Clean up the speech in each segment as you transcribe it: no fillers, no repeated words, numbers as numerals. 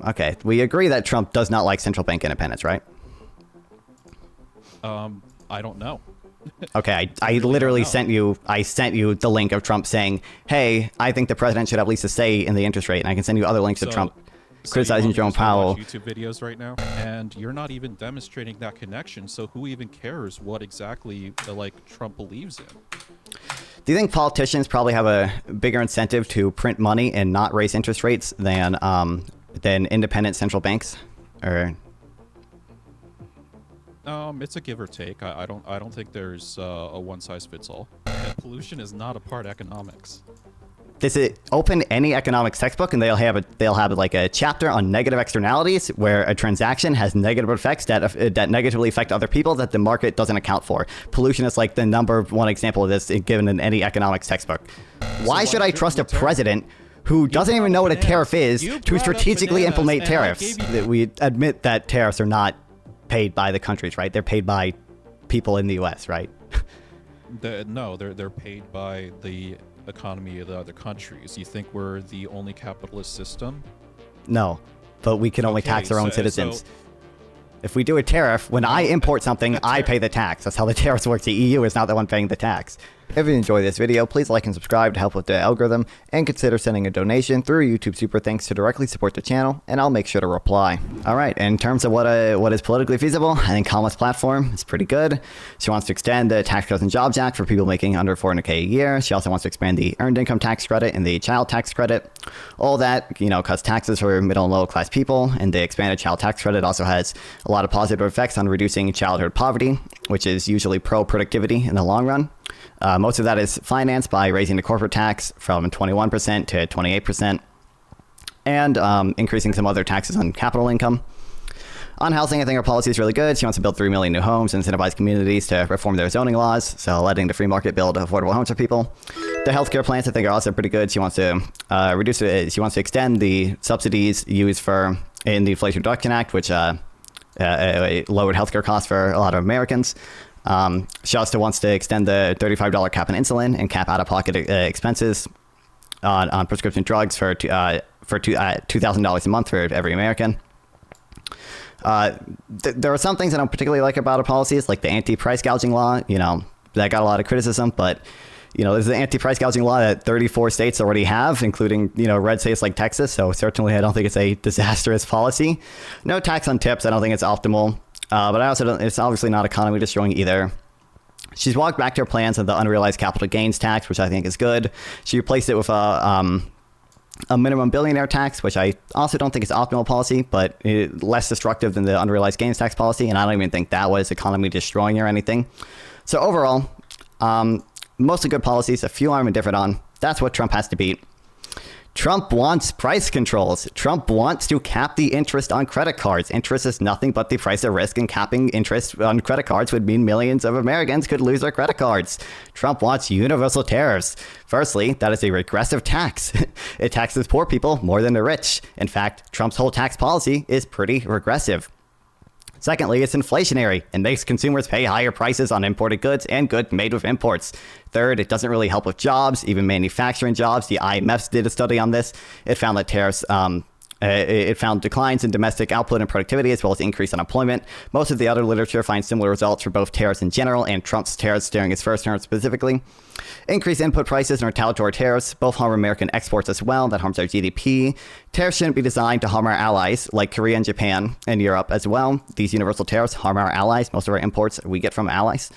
Okay, we agree that Trump does not like central bank independence, right? I don't know. Okay, I literally sent you the link of Trump saying, hey, I think the president should have at least a say in the interest rate, and I can send you other links of Trump criticizing Jerome Powell. YouTube videos right now, and you're not even demonstrating that connection, so who even cares what exactly Trump believes in? Do you think politicians probably have a bigger incentive to print money and not raise interest rates than independent central banks? Or it's a give or take. I don't think there's a one size fits all. And pollution is not a part of economics. Does it open any economics textbook and they'll have like a chapter on negative externalities where a transaction has negative effects that negatively affect other people that the market doesn't account for? Pollution is like the number one example of this given in any economics textbook. Why should I trust a president who doesn't even know what a tariff is to strategically implement tariffs? We admit that tariffs are not paid by the countries, right? They're paid by people in the US, right? No, they're paid by the economy of the other countries. You think we're the only capitalist system? No, but we can only tax our own citizens. If we do a tariff, when I import something, I pay the tax. That's how the tariffs work. The EU is not the one paying the tax. If you enjoy this video, please like and subscribe to help with the algorithm, and consider sending a donation through YouTube Super Thanks to directly support the channel, and I'll make sure to reply. All right, in terms of what is politically feasible, I think Kamala's platform is pretty good. She wants to extend the Tax Cuts and Jobs Act for people making under $400K a year. She also wants to expand the Earned Income Tax Credit and the Child Tax Credit. All that, cuts taxes for middle and low class people, and the expanded Child Tax Credit also has a lot of positive effects on reducing childhood poverty, which is usually pro-productivity in the long run. Most of that is financed by raising the corporate tax from 21% to 28% and increasing some other taxes on capital income. On housing, I think her policy is really good. She wants to build 3 million new homes and incentivize communities to reform their zoning laws, so letting the free market build affordable homes for people. The healthcare plans, I think, are also pretty good. She wants to she wants to extend the subsidies used in the Inflation Reduction Act, which lowered healthcare costs for a lot of Americans. She also wants to extend the $35 cap on insulin and cap out-of-pocket expenses on prescription drugs for $2,000 a month for every American. There are some things I don't particularly like about her policies, like the anti-price gouging law. That got a lot of criticism, but there's the anti-price gouging law that 34 states already have, including, red states like Texas. So certainly I don't think it's a disastrous policy. No tax on tips. I don't think it's optimal. But I also don't, it's obviously not economy destroying either. She's walked back to her plans of the unrealized capital gains tax, which I think is good. She replaced it with a minimum billionaire tax, which I also don't think is optimal policy, but less destructive than the unrealized gains tax policy. And I don't even think that was economy destroying or anything. So overall, mostly good policies, a few I'm indifferent on. That's what Trump has to beat. Trump wants price controls. Trump wants to cap the interest on credit cards. Interest is nothing but the price of risk, and capping interest on credit cards would mean millions of Americans could lose their credit cards. Trump wants universal tariffs. Firstly, that is a regressive tax. It taxes poor people more than the rich. In fact, Trump's whole tax policy is pretty regressive. Secondly, it's inflationary and makes consumers pay higher prices on imported goods and goods made with imports. Third, it doesn't really help with jobs, even manufacturing jobs. The IMF did a study on this. It found that tariffs It found declines in domestic output and productivity, as well as increased unemployment. Most of the other literature finds similar results for both tariffs in general and Trump's tariffs during his first term specifically. Increased input prices and retaliatory tariffs both harm American exports as well. That harms our GDP. Tariffs shouldn't be designed to harm our allies, like Korea and Japan and Europe as well. These universal tariffs harm our allies. Most of our imports we get from allies.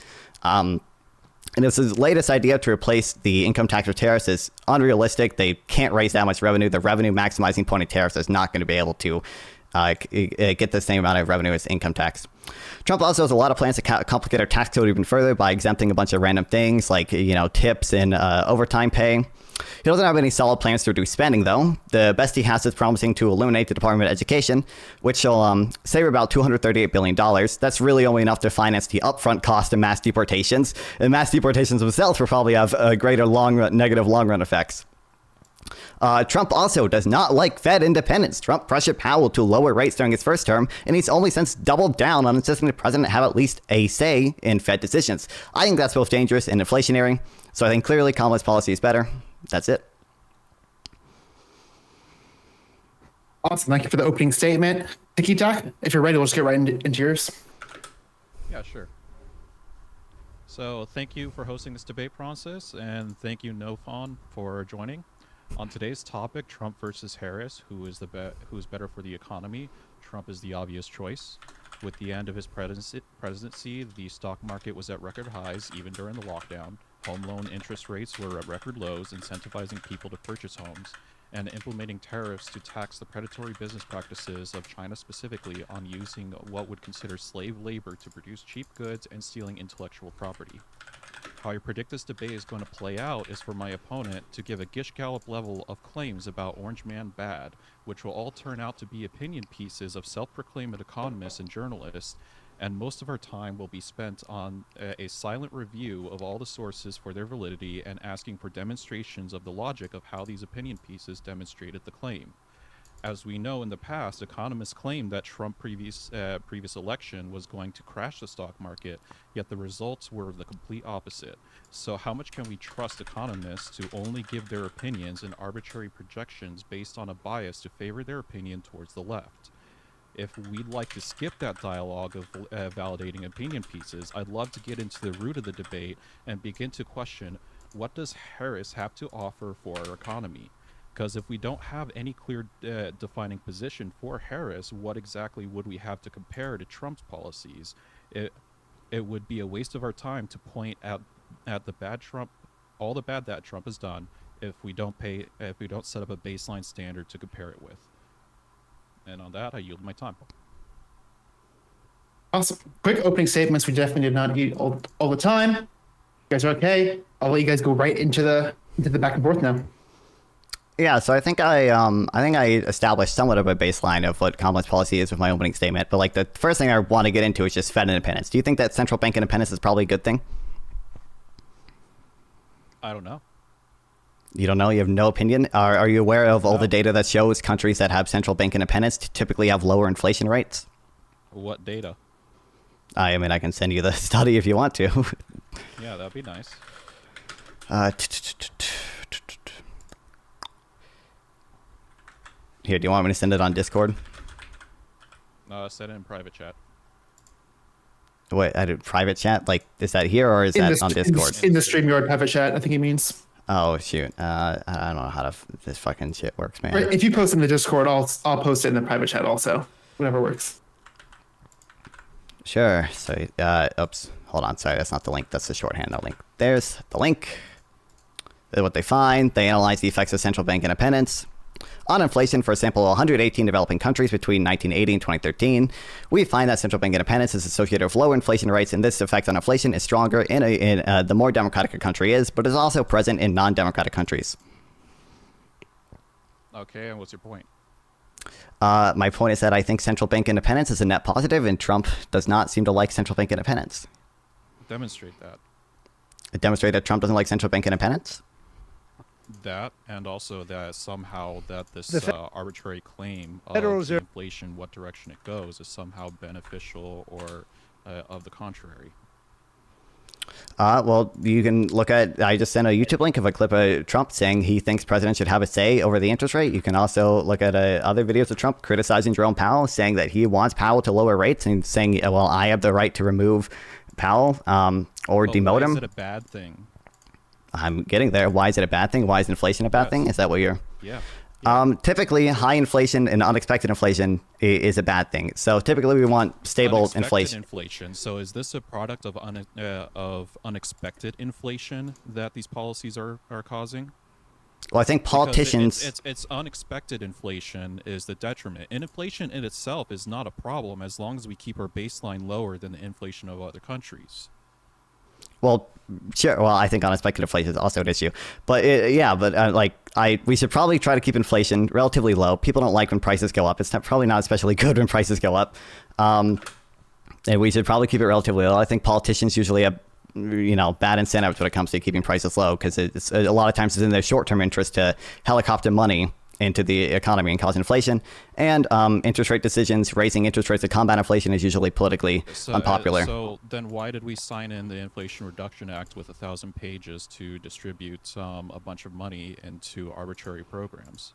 And this latest idea to replace the income tax with tariffs is unrealistic. They can't raise that much revenue. The revenue maximizing point of tariffs is not going to be able to get the same amount of revenue as income tax. Trump also has a lot of plans to complicate our tax code even further by exempting a bunch of random things like, tips and overtime pay. He doesn't have any solid plans to reduce spending, though. The best he has is promising to eliminate the Department of Education, which will save about $238 billion. That's really only enough to finance the upfront cost of mass deportations, and mass deportations themselves will probably have greater negative long-run effects. Trump also does not like Fed independence. Trump pressured Powell to lower rates during his first term, and he's only since doubled down on insisting the president have at least a say in Fed decisions. I think that's both dangerous and inflationary, so I think clearly Kamala's policy is better. That's it. Awesome. Thank you for the opening statement. Tiki Tac, if you're ready, we'll just get right into yours. Yeah, sure. So thank you for hosting this debate process, and thank you, Nonfon, for joining. On today's topic, Trump versus Harris, who is better for the economy? Trump is the obvious choice. With the end of his presidency, the stock market was at record highs, even during the lockdown. Home loan interest rates were at record lows, incentivizing people to purchase homes, and implementing tariffs to tax the predatory business practices of China specifically on using what would consider slave labor to produce cheap goods and stealing intellectual property. How I predict this debate is going to play out is for my opponent to give a Gish Gallop level of claims about Orange Man bad, which will all turn out to be opinion pieces of self-proclaimed economists and journalists, and most of our time will be spent on a silent review of all the sources for their validity and asking for demonstrations of the logic of how these opinion pieces demonstrated the claim. As we know in the past, economists claimed that Trump's previous election was going to crash the stock market, yet the results were the complete opposite. So how much can we trust economists to only give their opinions and arbitrary projections based on a bias to favor their opinion towards the left? If we'd like to skip that dialogue of validating opinion pieces, I'd love to get into the root of the debate and begin to question, what does Harris have to offer for our economy? Because if we don't have any clear defining position for Harris, what exactly would we have to compare to Trump's policies? It would be a waste of our time to point out at the bad Trump, all the bad that Trump has done, if we don't set up a baseline standard to compare it with. And on that, I yield my time. Awesome. Quick opening statements. We definitely did not need all the time. You guys are okay. I'll let you guys go right into the back and forth now. Yeah, so I think I established somewhat of a baseline of what Kamala's policy is with my opening statement. But like the first thing I want to get into is just Fed independence. Do you think that central bank independence is probably a good thing? I don't know. You don't know? You have no opinion? Are you aware of all the data that shows countries that have central bank independence typically have lower inflation rates? What data? I mean, I can send you the study if you want to. Yeah, that'd be nice. Here, do you want me to send it on Discord? Send it in private chat. Wait, I did private chat? Like, is that here or is that on Discord? In the StreamYard private chat, I think he means. Oh, shoot. I don't know how this fucking shit works, man. Right, if you post in the Discord, I'll post it in the private chat also. Whatever works. Sure. So, oops. Hold on. Sorry, that's not the link. That's the shorthand. The link. There's the link. What they find. They analyze the effects of central bank independence on inflation for a sample of 118 developing countries between 1980 and 2013. We find that central bank independence is associated with lower inflation rates, and this effect on inflation is stronger in the more democratic a country is, but is also present in non-democratic countries. Okay, and what's your point? My point is that I think central bank independence is a net positive, and Trump does not seem to like central bank independence. Demonstrate that. Demonstrate that Trump doesn't like central bank independence? That, and also that somehow that this arbitrary claim of inflation, what direction it goes, is somehow beneficial or of the contrary. Well, you can look at, I just sent a YouTube link of a clip of Trump saying he thinks presidents should have a say over the interest rate. You can also look at other videos of Trump criticizing Jerome Powell, saying that he wants Powell to lower rates and saying, well, I have the right to remove Powell or demote him. Why is it a bad thing? I'm getting there. Why is it a bad thing? Why is inflation a bad thing? Is that what you're... Yeah. Typically, high inflation and unexpected inflation is a bad thing. So typically, we want stable inflation. So is this a product of unexpected inflation that these policies are causing? Well, I think politicians... It's unexpected inflation is the detriment. And inflation in itself is not a problem as long as we keep our baseline lower than the inflation of other countries. Well, sure. Well, I think unexpected inflation is also an issue. But we should probably try to keep inflation relatively low. People don't like when prices go up. It's probably not especially good when prices go up. And we should probably keep it relatively low. I think politicians usually have, bad incentives when it comes to keeping prices low because it's a lot of times it's in their short-term interest to helicopter money into the economy and cause inflation. And interest rate decisions, raising interest rates to combat inflation is usually politically unpopular. So then why did we sign in the Inflation Reduction Act with 1,000 pages to distribute a bunch of money into arbitrary programs?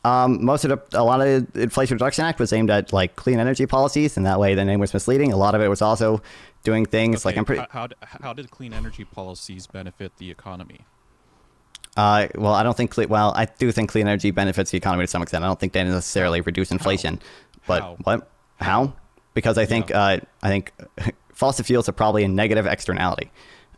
Most of a lot of the Inflation Reduction Act was aimed at like clean energy policies, and that way the name was misleading. A lot of it was also doing things like Okay, I'm pretty. how did clean energy policies benefit the economy? Well, I don't think. Well, I do think clean energy benefits the economy to some extent. I don't think they necessarily reduce inflation. But How? what? How? Because I think fossil fuels are probably a negative externality.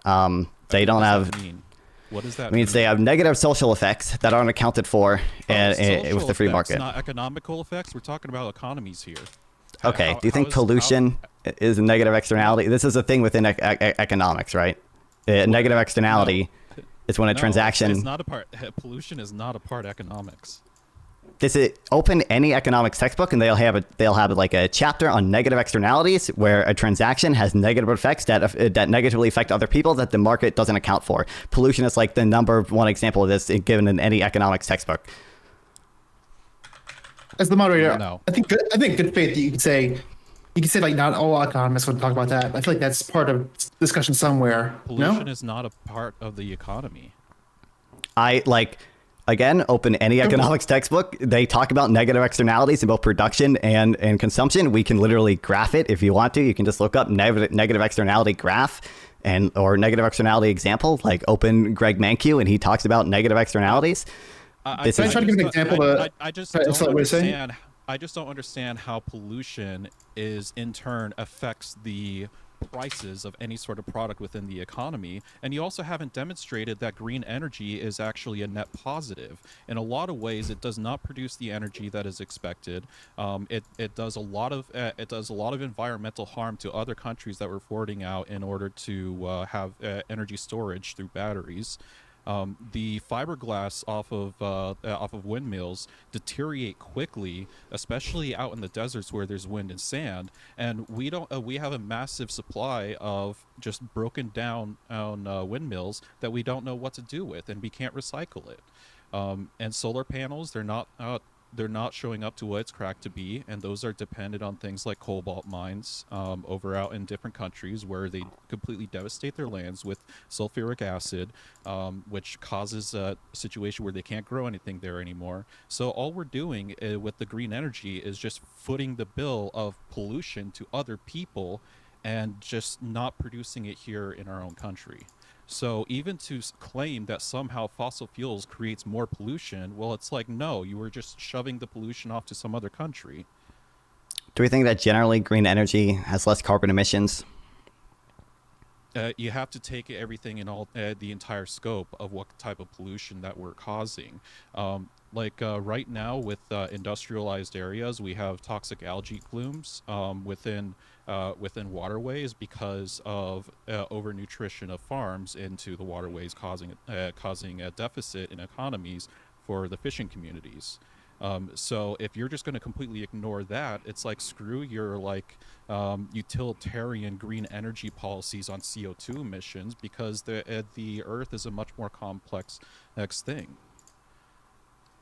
They don't What does have. that mean? What does that It means mean? they have negative social effects that aren't accounted for with the free Social market. effects, not economical effects. We're talking about economies here. Okay. How- Do you think how is- pollution is a negative externality? This is a thing within economics, right? A negative externality is when a No, transaction. It's not a part. Pollution is not a part of economics. This is open any economics textbook, and they'll have like a chapter on negative externalities where a transaction has negative effects that negatively affect other people that the market doesn't account for. Pollution is like the number one example of this given in any economics textbook. As the moderator, No. I think good faith that you could say like not all economists would talk about that. I feel like that's part of discussion somewhere. Pollution No? is not a part of the economy. Again, open any economics textbook. They talk about negative externalities in both production and consumption. We can literally graph it if you want to. You can just look up negative externality graph or negative externality example, like open Greg Mankiw, and he talks about negative externalities. I Can I try to give an example I just Sorry, don't what you're saying? understand. I just don't understand how pollution is in turn affects the prices of any sort of product within the economy. And you also haven't demonstrated that green energy is actually a net positive. In a lot of ways, it does not produce the energy that is expected. It does a lot of environmental harm to other countries that we're forwarding out in order to have energy storage through batteries. The fiberglass off of windmills deteriorate quickly, especially out in the deserts where there's wind and sand. And we have a massive supply of just broken down windmills that we don't know what to do with, and we can't recycle it. And solar panels, they're not showing up to what it's cracked to be, and those are dependent on things like cobalt mines over out in different countries where they completely devastate their lands with sulfuric acid, which causes a situation where they can't grow anything there anymore. So all we're doing with the green energy is just footing the bill of pollution to other people and just not producing it here in our own country. So even to claim that somehow fossil fuels creates more pollution, well, it's like, no, you were just shoving the pollution off to some other country. Do we think that generally green energy has less carbon emissions? You have to take everything in all the entire scope of what type of pollution that we're causing. Right now with industrialized areas, we have toxic algae blooms within waterways because of overnutrition of farms into the waterways, causing a deficit in economies for the fishing communities. So if you're just going to completely ignore that, it's like screw your utilitarian green energy policies on CO2 emissions, because the Earth is a much more complex thing.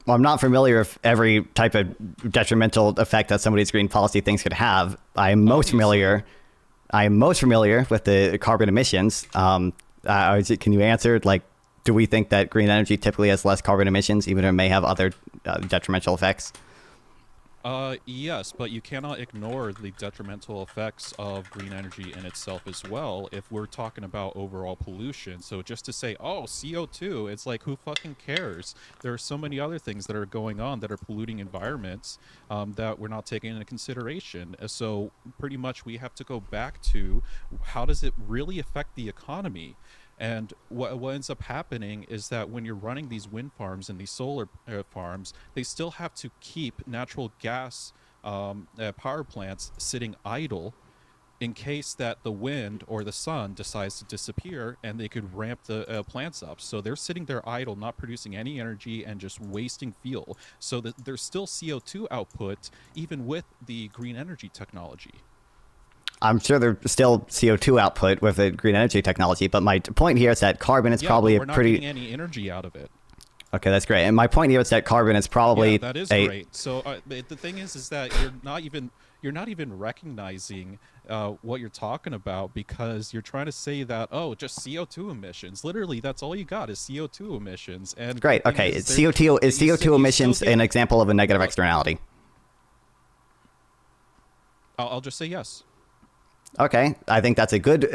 Well, I'm not familiar with every type of detrimental effect that somebody's green policy thinks could have. I am most familiar with the carbon emissions. Can you answer, like, do we think that green energy typically has less carbon emissions, even if it may have other detrimental effects? Yes, but you cannot ignore the detrimental effects of green energy in itself as well if we're talking about overall pollution. So just to say, oh, CO2, it's like, who fucking cares? There are so many other things that are going on that are polluting environments that we're not taking into consideration. So pretty much we have to go back to, how does it really affect the economy? And what ends up happening is that when you're running these wind farms and these solar farms, they still have to keep natural gas power plants sitting idle in case that the wind or the sun decides to disappear, and they could ramp the plants up. So they're sitting there idle, not producing any energy and just wasting fuel. So that there's still CO2 output even with the green energy technology. I'm sure there's still CO2 output with the green energy technology, but my point here is that carbon is probably but we're not getting any energy out of it. Okay, that's great. And my point here is that carbon is probably Yeah, that is great. So the thing is that you're not even recognizing what you're talking about, because you're trying to say that, oh, just CO2 emissions. Literally, that's all you got is CO2 emissions. And great. the thing Okay, is, CO2 emissions get, an example of a negative externality? I'll just say yes. Okay, I think that's a good.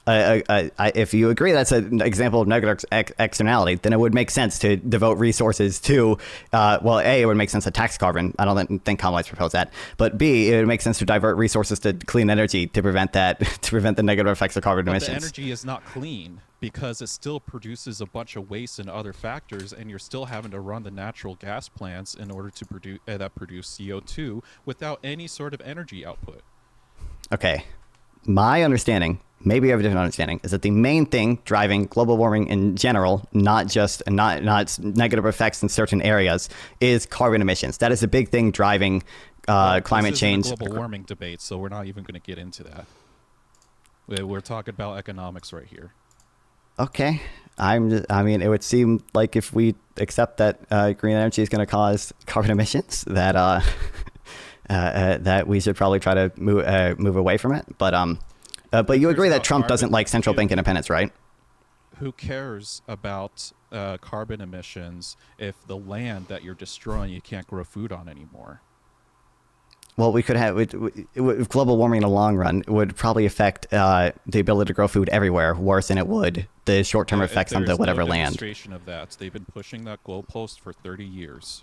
If you agree that's an example of negative externality, then it would make sense to devote resources to. Well, A, it would make sense to tax carbon. I don't think Kamala Harris proposed that. But B, it would make sense to divert resources to clean energy to prevent that to prevent the negative effects of carbon emissions. The energy is not clean because it still produces a bunch of waste and other factors, and you're still having to run the natural gas plants in order to produce CO2 without any sort of energy output. Okay, my understanding, maybe you have a different understanding, is that the main thing driving global warming in general, not negative effects in certain areas, is carbon emissions. That is a big thing driving climate change. This is a global warming debate, so we're not even going to get into that. We're talking about economics right here. Okay, I mean, it would seem like if we accept that green energy is going to cause carbon emissions, that that we should probably try to move away from it. But you agree that Trump doesn't like central bank independence, right? Who cares about carbon emissions if the land that you're destroying you can't grow food on anymore? Well, we could have global warming in the long run would probably affect the ability to grow food everywhere worse than it would the short-term effects on the whatever land. Demonstration of that. They've been pushing that goalpost for 30 years.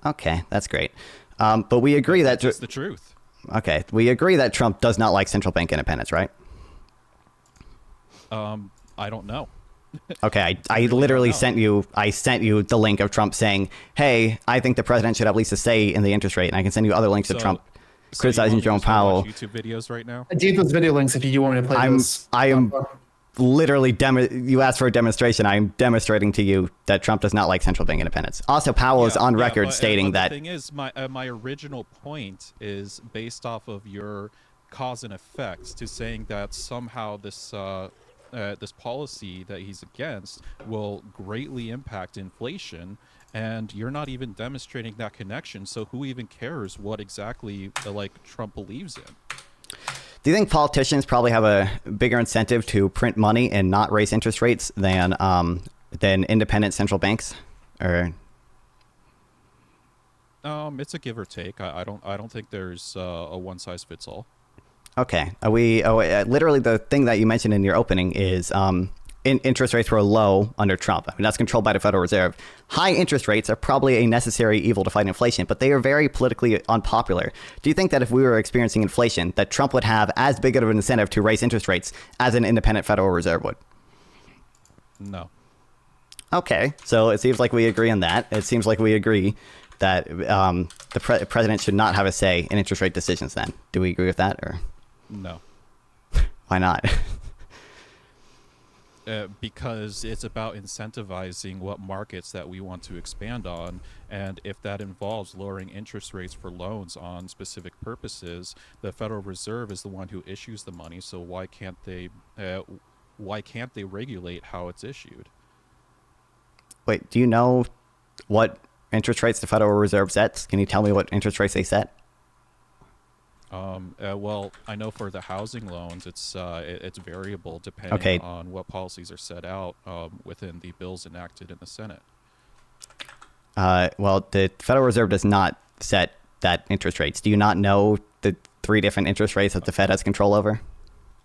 Okay, that's great. But we agree that that's the truth. Okay, we agree that Trump does not like central bank independence, right? I don't know. Okay, I literally sent you the link of Trump saying, "Hey, I think the president should have at least a say in the interest rate," and I can send you other links of Trump criticizing Jerome Powell. YouTube videos right now. I gave those video links if you want me to play those. I am literally you asked for a demonstration. I'm demonstrating to you that Trump does not like central bank independence. Also, Powell is on record stating that. The thing is, my original point is based off of your cause and effect to saying that somehow this this policy that he's against will greatly impact inflation, and you're not even demonstrating that connection. So who even cares what exactly Trump believes in? Do you think politicians probably have a bigger incentive to print money and not raise interest rates than independent central banks? Or it's a give or take. I don't think there's a one size fits all. Okay. Literally the thing that you mentioned in your opening is interest rates were low under Trump. I mean, that's controlled by the Federal Reserve. High interest rates are probably a necessary evil to fight inflation, but they are very politically unpopular. Do you think that if we were experiencing inflation, that Trump would have as big of an incentive to raise interest rates as an independent Federal Reserve would? No. Okay. So it seems like we agree on that. It seems like we agree that the president should not have a say in interest rate decisions then. Do we agree with that, or? No. Why not? Because it's about incentivizing what markets that we want to expand on, and if that involves lowering interest rates for loans on specific purposes, the Federal Reserve is the one who issues the money. So why can't they regulate how it's issued? Wait, do you know what interest rates the Federal Reserve sets? Can you tell me what interest rates they set? Well, I know for the housing loans, it's variable depending on what policies are set out within the bills enacted in the Senate. Well, the Federal Reserve does not set that interest rates. Do you not know the 3 different interest rates that the Fed has control over?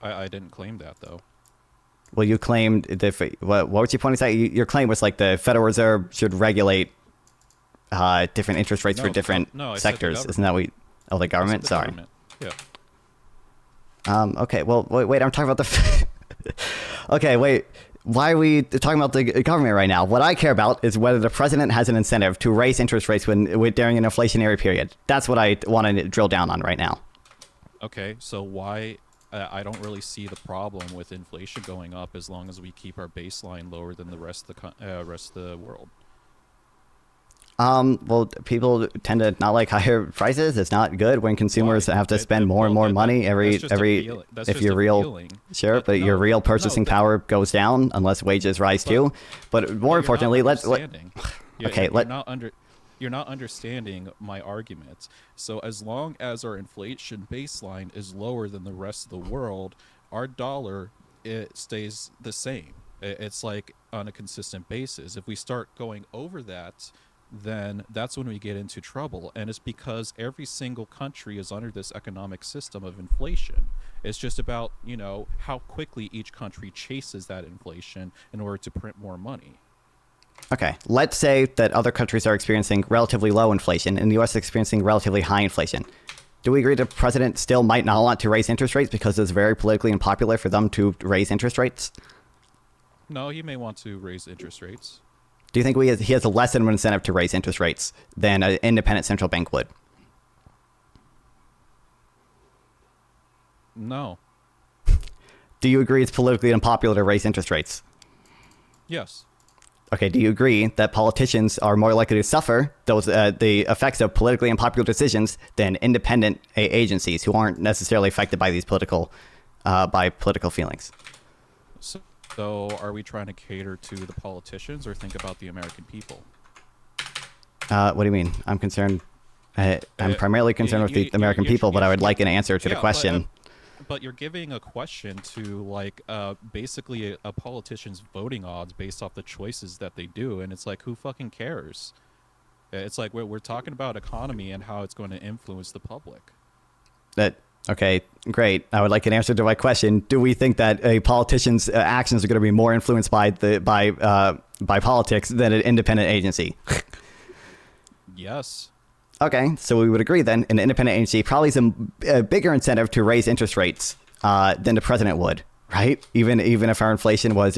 I didn't claim that, though. Well, you claimed what was your point? Your claim was like the Federal Reserve should regulate different interest rates for different sectors. Isn't that what? Oh, the government. Sorry. Government. Yeah. Okay. Well, wait. I'm talking about the. Okay. Wait. Why are we talking about the government right now? What I care about is whether the president has an incentive to raise interest rates during an inflationary period. That's what I want to drill down on right now. Okay. So why? I don't really see the problem with inflation going up as long as we keep our baseline lower than the rest of the world. Well, people tend to not like higher prices. It's not good when consumers have to spend more and more money that's just a feeling. That's if just your a real feeling. sure, But but your no, real no, purchasing that- power goes down unless wages rise too. But more you're importantly, not let's understanding. okay, You're not understanding my argument. So as long as our inflation baseline is lower than the rest of the world, our dollar, it stays the same. It's like on a consistent basis. If we start going over that, then that's when we get into trouble. And it's because every single country is under this economic system of inflation. It's just about, how quickly each country chases that inflation in order to print more money. Okay, let's say that other countries are experiencing relatively low inflation and the US is experiencing relatively high inflation. Do we agree the president still might not want to raise interest rates because it's very politically unpopular for them to raise interest rates? No, he may want to raise interest rates. Do you think he has less of an incentive to raise interest rates than an independent central bank would? No. Do you agree it's politically unpopular to raise interest rates? Yes. Okay, do you agree that politicians are more likely to suffer the effects of politically unpopular decisions than independent agencies who aren't necessarily affected by these political feelings? So are we trying to cater to the politicians or think about the American people? What do you mean? I'm concerned. I'm primarily concerned with the American people, but I would like an answer to the question. But you're giving a question to basically a politician's voting odds based off the choices that they do, and it's like, who fucking cares? It's like we're talking about economy and how it's going to influence the public. Okay, great. I would like an answer to my question. Do we think that a politician's actions are going to be more influenced by politics than an independent agency? Yes. Okay, so we would agree then an independent agency probably is a bigger incentive to raise interest rates than the president would, right? Even if our inflation was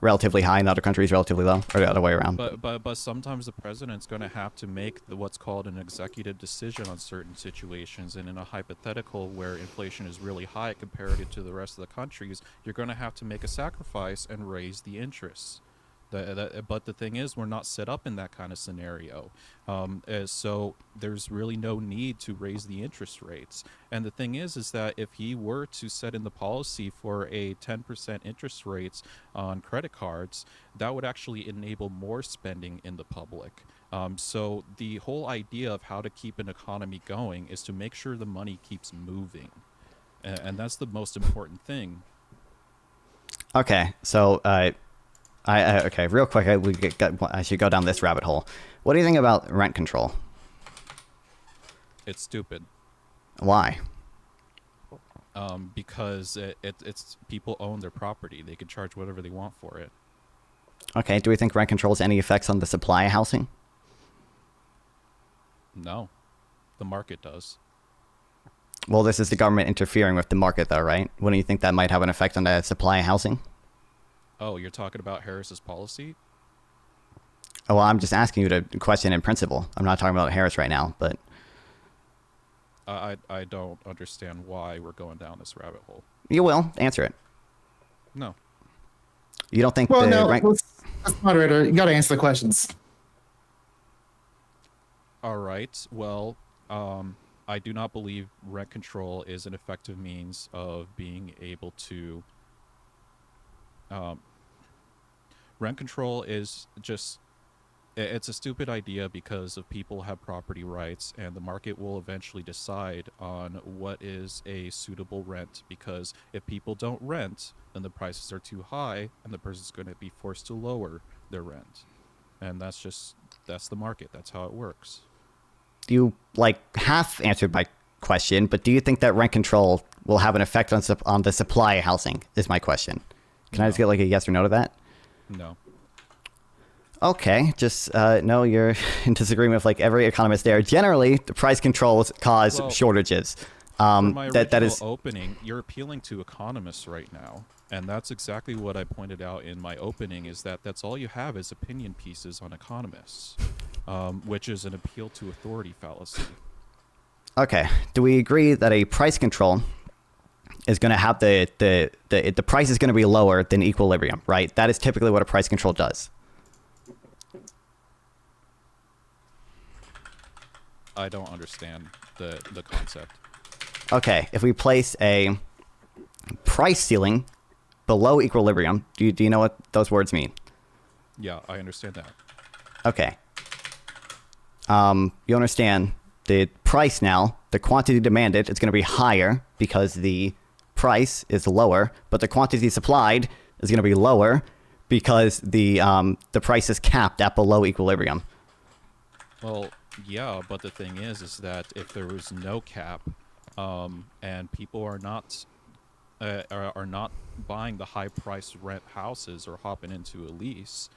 relatively high and other countries relatively low, or the other way around. But sometimes the president's going to have to make what's called an executive decision on certain situations, and in a hypothetical where inflation is really high compared to the rest of the countries, you're going to have to make a sacrifice and raise the interest. But the thing is, we're not set up in that kind of scenario. So there's really no need to raise the interest rates. And the thing is that if he were to set in the policy for a 10% interest rates on credit cards, that would actually enable more spending in the public. So the whole idea of how to keep an economy going is to make sure the money keeps moving. And that's the most important thing. Okay, so okay, real quick, I should go down this rabbit hole. What do you think about rent control? It's stupid. Why? Because it's people own their property. They can charge whatever they want for it. Okay, do we think rent control has any effects on the supply of housing? No, the market does. Well, this is the government interfering with the market, though, right? Wouldn't you think that might have an effect on the supply of housing? Oh, you're talking about Harris's policy? Oh, well, I'm just asking you to question in principle. I'm not talking about Harris right now, but... I don't understand why we're going down this rabbit hole. You will. Answer it. No. You don't think Well, no, rent... let's moderator, you got to answer the questions. All right. Well, I do not believe rent control is an effective means of being able to... rent control is just... It's a stupid idea because of people have property rights, and the market will eventually decide on what is a suitable rent, because if people don't rent, then the prices are too high and the person's going to be forced to lower their rent. And that's the market. That's how it works. You half answered my question, but do you think that rent control will have an effect on the supply of housing is my question. Can I just get a yes or no to that? No. Okay, just no, you're in disagreement with every economist there. Generally, the price controls cause shortages. For my original that is opening, you're appealing to economists right now, and that's exactly what I pointed out in my opening, is that's all you have is opinion pieces on economists, which is an appeal to authority fallacy. Okay, do we agree that a price control is going to have the price is going to be lower than equilibrium, right? That is typically what a price control does. I don't understand the concept. Okay, if we place a price ceiling below equilibrium, do you know what those words mean? Yeah, I understand that. Okay. You understand the price now, the quantity demanded is going to be higher because the price is lower, but the quantity supplied is going to be lower because the price is capped at below equilibrium. Well, yeah, but the thing is that if there was no cap, and people are not buying the high-priced rent houses or hopping into a lease,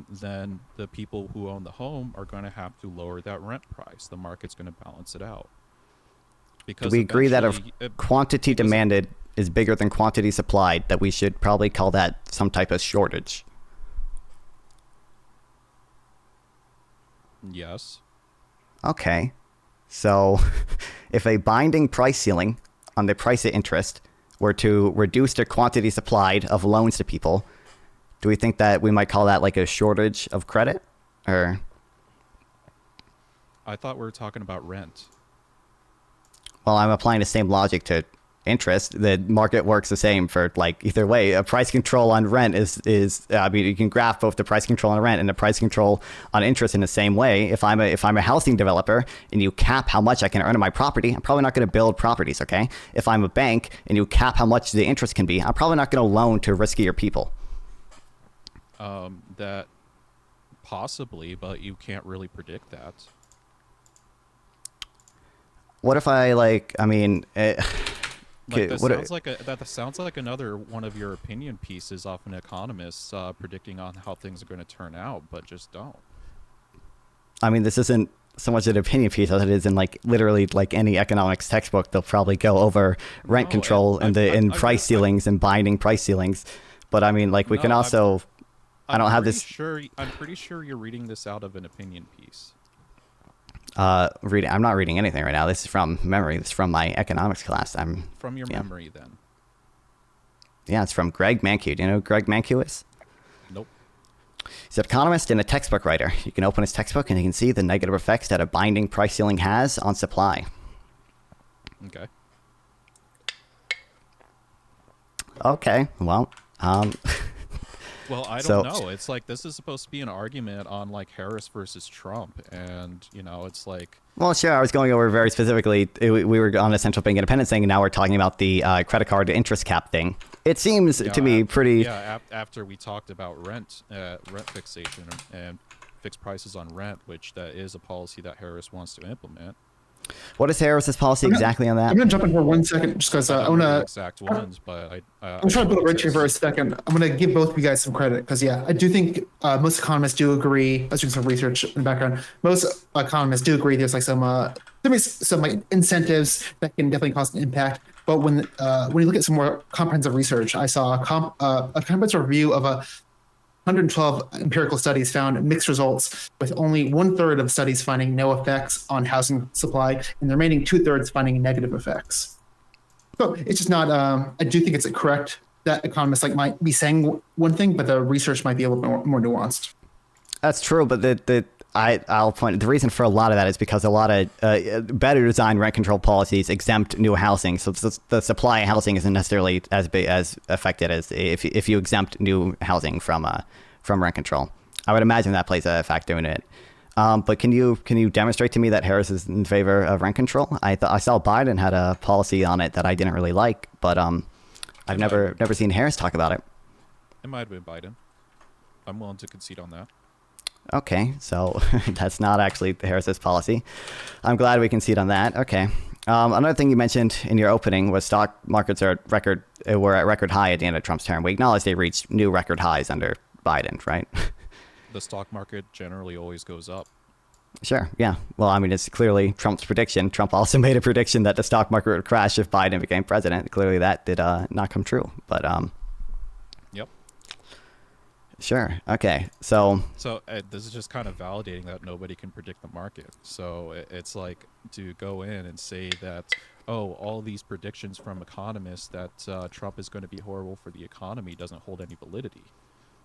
then the people who own the home are going to have to lower that rent price. The market's going to balance it out. Do Because we agree that if eventually, quantity demanded is bigger than quantity supplied, that we should probably call that some type of shortage? yes. Okay. So if a binding price ceiling on the price of interest were to reduce the quantity supplied of loans to people, do we think that we might call that like a shortage of credit? Or I thought we were talking about rent. well, I'm applying the same logic to interest. The market works the same for like either way. A price control on rent is I mean, you can graph both the price control on rent and the price control on interest in the same way. If I'm a housing developer and you cap how much I can earn on my property, I'm probably not going to build properties. Okay. If I'm a bank and you cap how much the interest can be, I'm probably not going to loan to riskier people. That possibly, but you can't really predict that. What if I like? I mean. Like Okay, that sounds like another one of your opinion pieces off an economist predicting on how things are going to turn out, but just don't. I mean, this isn't so much an opinion piece as it is in like literally like any economics textbook. They'll probably go over rent control and price ceilings and binding price ceilings. But I mean, like we can also. I don't have this. I'm pretty sure you're reading this out of an opinion piece. I'm not reading anything right now. This is from memory. This is from my economics class. From your memory, then. Yeah, it's from Greg Mankiw. Do you know who Greg Mankiw is? Nope. He's an economist and a textbook writer. You can open his textbook and you can see the negative effects that a binding price ceiling has on supply. Okay. Okay. Well, Well, I don't know. It's like this is supposed to be an argument on like Harris versus Trump, and it's like. Well, sure. I was going over very specifically. We were on a central bank independence thing, and now we're talking about the credit card interest cap thing. It seems to me pretty. Yeah, after we talked about rent fixation and fixed prices on rent, which that is a policy that Harris wants to implement. What is Harris's policy exactly on that? I'm going to jump in for 1 second just because I want to. Exact ones, but I'm trying to build a bridge here for a second. I'm going to give both of you guys some credit because, yeah, I do think most economists do agree. Let's do some research in the background. Most economists do agree there's like some like incentives that can definitely cause an impact. But when you look at some more comprehensive research, I saw a comprehensive review of 112 empirical studies found mixed results, with only 1/3 of studies finding no effects on housing supply and the remaining 2/3 finding negative effects. So it's just not. I do think it's correct that economists might be saying one thing, but the research might be a little bit more nuanced. That's true, but I'll point. The reason for a lot of that is because a lot of better designed rent control policies exempt new housing, so the supply of housing isn't necessarily as affected as if you exempt new housing from rent control. I would imagine that plays a factor in it. But can you demonstrate to me that Harris is in favor of rent control? I saw Biden had a policy on it that I didn't really like, but I've never seen Harris talk about it. It might have been Biden. I'm willing to concede on that. Okay, so that's not actually Harris's policy. I'm glad we concede on that. Okay. Another thing you mentioned in your opening was stock markets were at record high at the end of Trump's term. We acknowledge they reached new record highs under Biden, right? The stock market generally always goes up. Sure, yeah. Well, I mean, it's clearly Trump's prediction. Trump also made a prediction that the stock market would crash if Biden became president. Clearly that did not come true, but Yep. Sure. Okay. So this is just kind of validating that nobody can predict the market. So it's like to go in and say that, oh, all these predictions from economists that Trump is going to be horrible for the economy doesn't hold any validity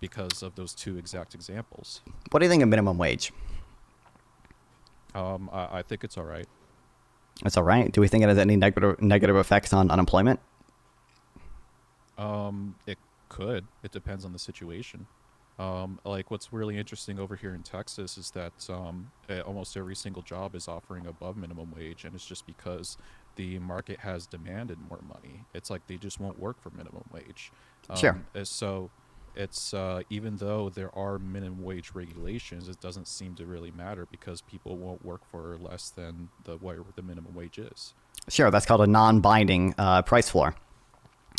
because of those two exact examples. What do you think of minimum wage? I think it's all right. It's all right. Do we think it has any negative effects on unemployment? It could. It depends on the situation. Like what's really interesting over here in Texas is that almost every single job is offering above minimum wage, and it's just because the market has demanded more money. It's like they just won't work for minimum wage. Sure. So it's even though there are minimum wage regulations, it doesn't seem to really matter because people won't work for less than where the minimum wage is. Sure, that's called a non-binding price floor.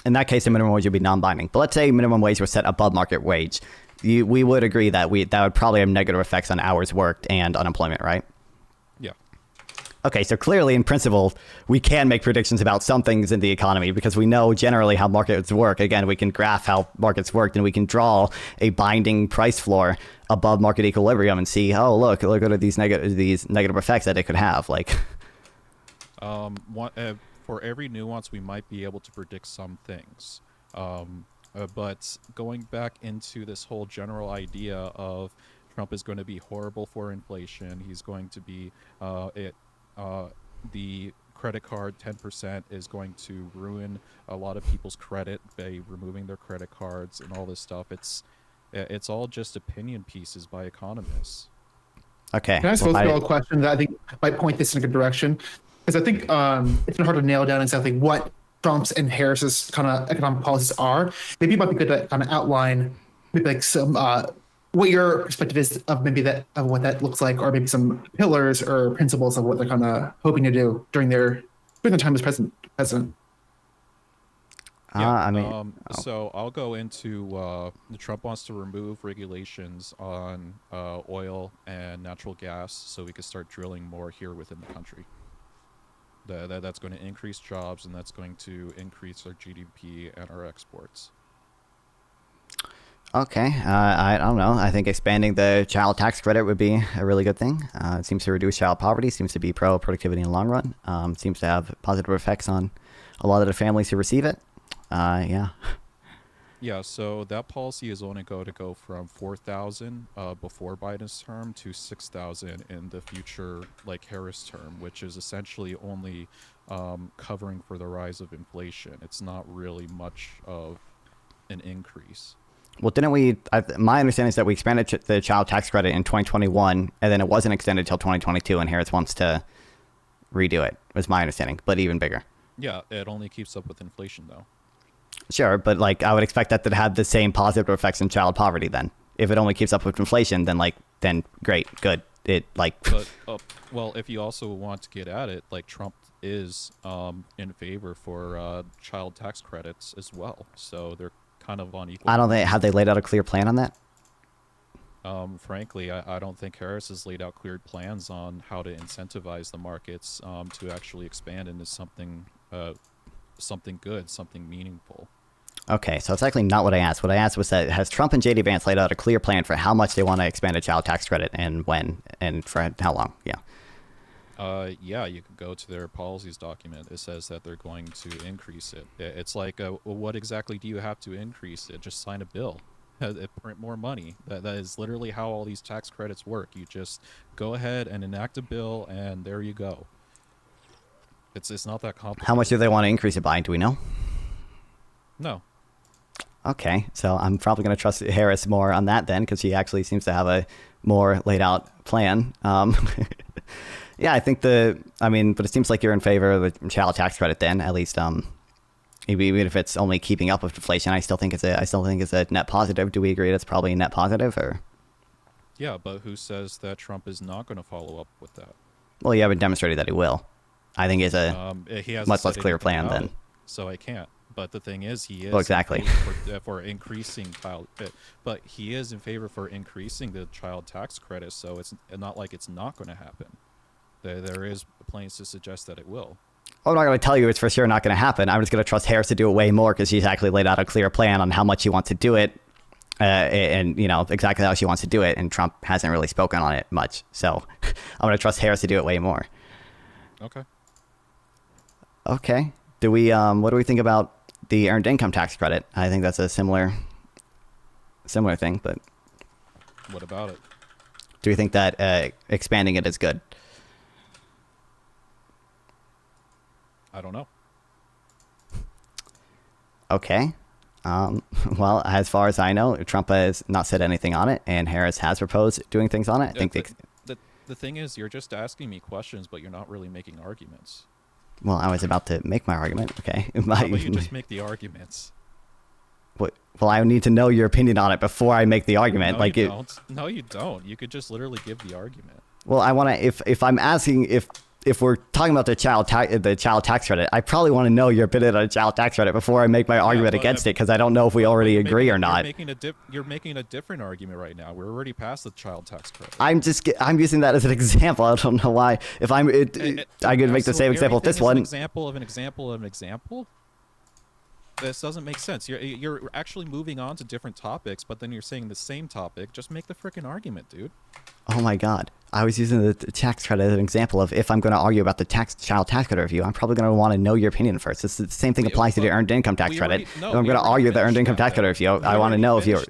In that case, the minimum wage would be non-binding. But let's say minimum wage was set above market wage. We would agree that that would probably have negative effects on hours worked and unemployment, right? Yeah. Okay, so clearly, in principle, we can make predictions about some things in the economy because we know generally how markets work. Again, we can graph how markets work, and we can draw a binding price floor above market equilibrium and see, oh, look at these negative effects that it could have. Like, for every nuance, we might be able to predict some things. But going back into this whole general idea of Trump is going to be horrible for inflation, he's going to be the credit card 10% is going to ruin a lot of people's credit by removing their credit cards and all this stuff. It's all just opinion pieces by economists. okay. Can I ask both of you all a question that I think might point this in a good direction? Because I think it's been hard to nail down exactly what Trump's and Harris's kind of economic policies are. Maybe it might be good to kind of outline maybe like some what your perspective is of maybe that of what that looks like, or maybe some pillars or principles of what they're kind of hoping to do during their time as president. Yeah, so I'll go into Trump wants to remove regulations on oil and natural gas so we can start drilling more here within the country. That's going to increase jobs, and that's going to increase our GDP and our exports. Okay, I don't know. I think expanding the child tax credit would be a really good thing. It seems to reduce child poverty, seems to be pro-productivity in the long run, seems to have positive effects on a lot of the families who receive it. Yeah. Yeah, so that policy is only going to go from 4,000 before Biden's term to 6,000 in the future, like Harris term, which is essentially only covering for the rise of inflation. It's not really much of an increase. Well, didn't we? My understanding is that we expanded the child tax credit in 2021, and then it wasn't extended until 2022, and Harris wants to redo it, was my understanding, but even bigger. Yeah, it only keeps up with inflation, though. Sure, but like I would expect that to have the same positive effects in child poverty then. If it only keeps up with inflation, then great, good. But well, if you also want to get at it, like Trump is in favor for child tax credits as well, so they're kind of on equal. I don't think have they laid out a clear plan on that? Frankly, I don't think Harris has laid out clear plans on how to incentivize the markets to actually expand into something good, something meaningful. Okay, so it's actually not what I asked. What I asked was that has Trump and JD Vance laid out a clear plan for how much they want to expand a child tax credit and when and for how long? Yeah. Yeah, you could go to their policies document. It says that they're going to increase it. It's like, what exactly do you have to increase it? Just sign a bill. Print more money. That is literally how all these tax credits work. You just go ahead and enact a bill, and there you go. It's not that complicated. How much do they want to increase it by? Do we know? No. Okay, so I'm probably going to trust Harris more on that then, because he actually seems to have a more laid out plan. Yeah, I think but it seems like you're in favor of the child tax credit then, at least. Even if it's only keeping up with inflation, I still think it's a net positive. Do we agree that's probably a net positive, or? Yeah, but who says that Trump is not going to follow up with that? Well, you haven't demonstrated that he will. I think it's a he has much less clear plan then. So I can't. But the thing is, he is exactly for increasing child. But he is in favor for increasing the child tax credit. So it's not like it's not going to happen. There is plans to suggest that it will. I'm not going to tell you it's for sure not going to happen. I'm just going to trust Harris to do it way more because she's actually laid out a clear plan on how much she wants to do it, and exactly how she wants to do it. And Trump hasn't really spoken on it much, so I'm going to trust Harris to do it way more. Okay. Okay. What do we think about the earned income tax credit? I think that's a similar thing, but what about it? Do we think that expanding it is good? I don't know. Okay. Well, as far as I know, Trump has not said anything on it, and Harris has proposed doing things on it. I think The thing is, you're just asking me questions, but you're not really making arguments. well, I was about to make my argument. Okay. How about you just make the arguments? Well, I need to know your opinion on it before I make the argument. No, you don't. No, you don't. You could just literally give the argument. Well, I want to. If I'm asking if we're talking about the child tax credit, I probably want to know your opinion on child tax credit before I make my argument against it, because I don't know if we already agree or not. You're making a different argument right now. We're already past the child tax credit. I'm using that as an example. I don't know why. If I could make the same example of this one. An example of an example of an example. This doesn't make sense. You're actually moving on to different topics, but then you're saying the same topic. Just make the freaking argument, dude. Oh my God. I was using the tax credit as an example of if I'm going to argue about the child tax credit review, I'm probably going to want to know your opinion first. It's the same thing applies to the earned income tax credit. If I'm going to argue the earned income tax credit review, I want to know if you're...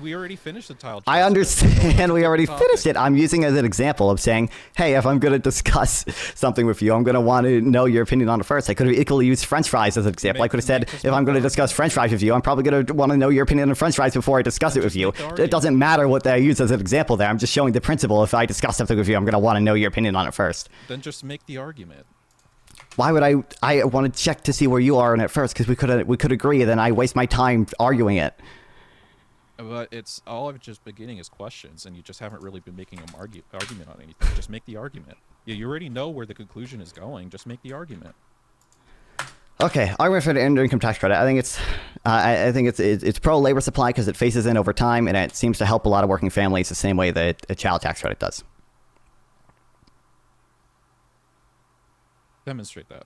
We already finished the child tax I understand we already finished it. I'm using it as an example of saying, hey, if I'm going to discuss something with you, I'm going to want to know your opinion on it first. I could have equally used French fries as an example. I could have said, if I'm going to discuss French fries with you, I'm probably going to want to know your opinion on French fries before I discuss it with you. It doesn't matter what I use as an example there. I'm just showing the principle. If I discuss something with you, I'm going to want to know your opinion on it first. Then just make the argument. Why would I want to check to see where you are on it first, because we could agree, then I waste my time arguing it. But it's all of just beginning is questions, and you just haven't really been making an argument on anything. Just make the argument. You already know where the conclusion is going. Just make the argument. Okay, argument for the earned income tax credit. I think it's pro labor supply because it phases in over time, and it seems to help a lot of working families the same way that a child tax credit does. Demonstrate that.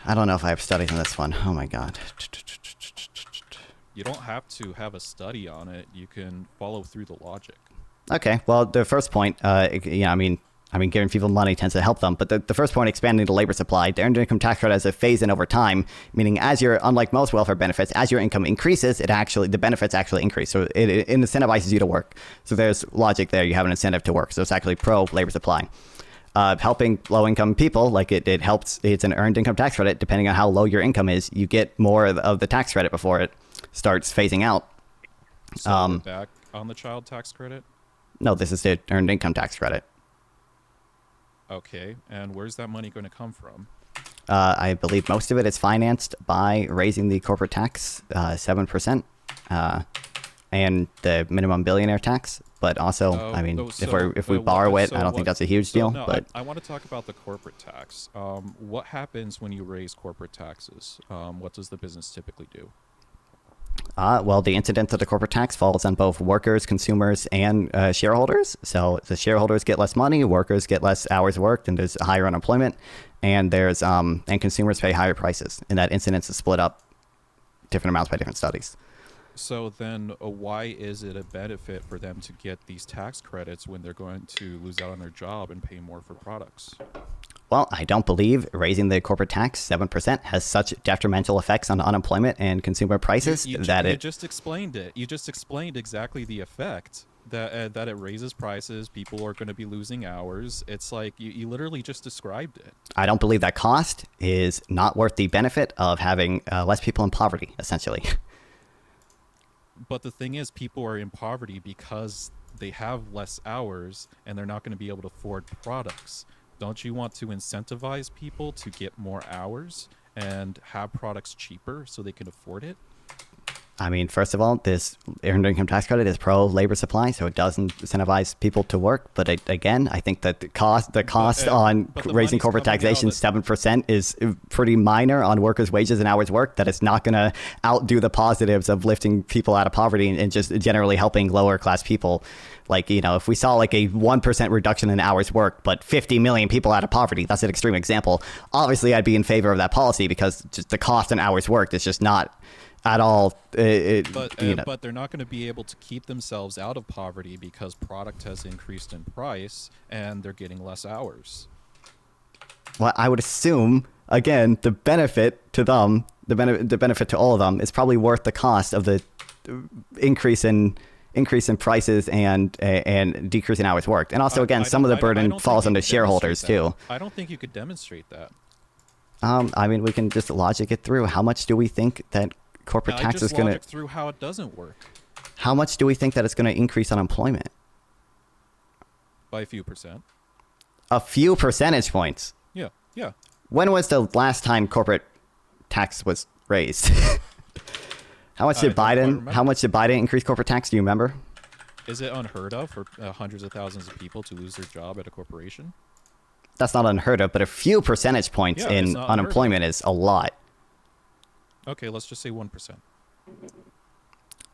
I don't know if I have studies on this one. Oh my God. You don't have to have a study on it. You can follow through the logic. Okay, well, the first point, I mean, giving people money tends to help them, but the first point, expanding the labor supply, the earned income tax credit has a phase in over time, meaning unlike most welfare benefits, as your income increases, the benefits actually increase. So it incentivizes you to work. So there's logic there. You have an incentive to work. So it's actually pro labor supply. Helping low-income people, like it helps. It's an earned income tax credit. Depending on how low your income is, you get more of the tax credit before it starts phasing out. So we're back on the child tax credit? No, this is the earned income tax credit. Okay, and where's that money going to come from? I believe most of it is financed by raising the corporate tax 7%, and the minimum billionaire tax. But also, if we borrow it, I don't think that's a huge deal. No, but I want to talk about the corporate tax. What happens when you raise corporate taxes? What does the business typically do? Well, the incidence of the corporate tax falls on both workers, consumers, and shareholders. So the shareholders get less money, workers get less hours worked, and there's higher unemployment, and and consumers pay higher prices. And that incidence is split up different amounts by different studies. So then why is it a benefit for them to get these tax credits when they're going to lose out on their job and pay more for products? Well, I don't believe raising the corporate tax 7% has such detrimental effects on unemployment and consumer prices You just explained it. You just explained exactly the effect that it raises prices. People are going to be losing hours. It's like you literally just described it. I don't believe that cost is not worth the benefit of having less people in poverty, essentially. But the thing is, people are in poverty because they have less hours and they're not going to be able to afford products. Don't you want to incentivize people to get more hours and have products cheaper so they can afford it? I mean, first of all, this earned income tax credit is pro labor supply, so it doesn't incentivize people to work. But again, I think that the cost on raising corporate taxation 7% is pretty minor on workers' wages and hours worked. That it's not going to outdo the positives of lifting people out of poverty and just generally helping lower class people. Like, if we saw like a 1% reduction in hours worked, but 50 million people out of poverty, that's an extreme example. Obviously, I'd be in favor of that policy because just the cost in hours worked is just not at all. But they're not going to be able to keep themselves out of poverty because product has increased in price and they're getting less hours. Well, I would assume, again, the benefit to them, the benefit to all of them is probably worth the cost of the increase in increase in prices and decrease in hours worked. And also, again, some of the I burden don't falls think on you the could shareholders demonstrate too. that. I don't think you could demonstrate that. I mean, we can just logic it through. How much do we think that corporate tax is going to? Through how it doesn't work How much do we think that it's going to increase unemployment? by a few percent. A few percentage points. Yeah, yeah. When was the last time corporate tax was raised? How much did Biden increase corporate tax? Do you remember? Is it unheard of for hundreds of thousands of people to lose their job at a corporation? That's not unheard of, but a few percentage points in unemployment is a lot. Okay, let's just say 1%.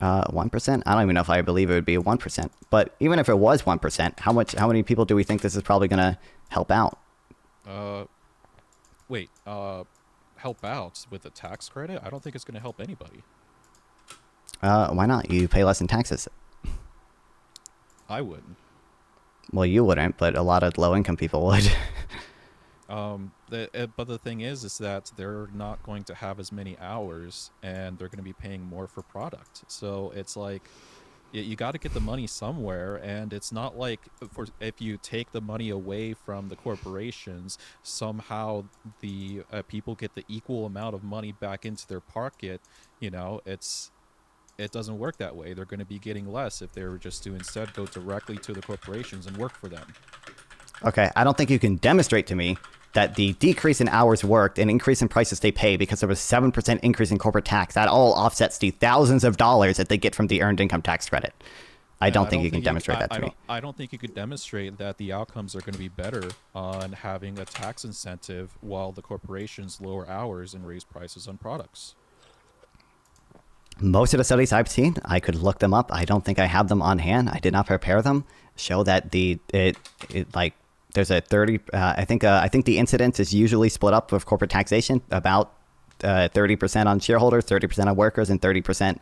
1%? I don't even know if I believe it would be 1%. But even if it was 1%, how many people do we think this is probably going to help out? Help out with the tax credit? I don't think it's going to help anybody. Why not? You pay less in taxes. I wouldn't. Well, you wouldn't, but a lot of low-income people would. But the thing is that they're not going to have as many hours, and they're going to be paying more for product. So it's like, you got to get the money somewhere, and it's not like if you take the money away from the corporations, somehow the people get the equal amount of money back into their pocket. You know, it doesn't work that way. They're going to be getting less if they were just to instead go directly to the corporations and work for them. Okay, I don't think you can demonstrate to me that the decrease in hours worked and increase in prices they pay because there was 7% increase in corporate tax, that all offsets the thousands of dollars that they get from the earned income tax credit. I don't think you can demonstrate that to me. I don't think you could demonstrate that the outcomes are going to be better on having a tax incentive while the corporations lower hours and raise prices on products. Most of the studies I've seen, I could look them up. I don't think I have them on hand. I did not prepare them. Show that there's a 30. I think the incidence is usually split up with corporate taxation, about 30% on shareholders, 30% on workers, and 30%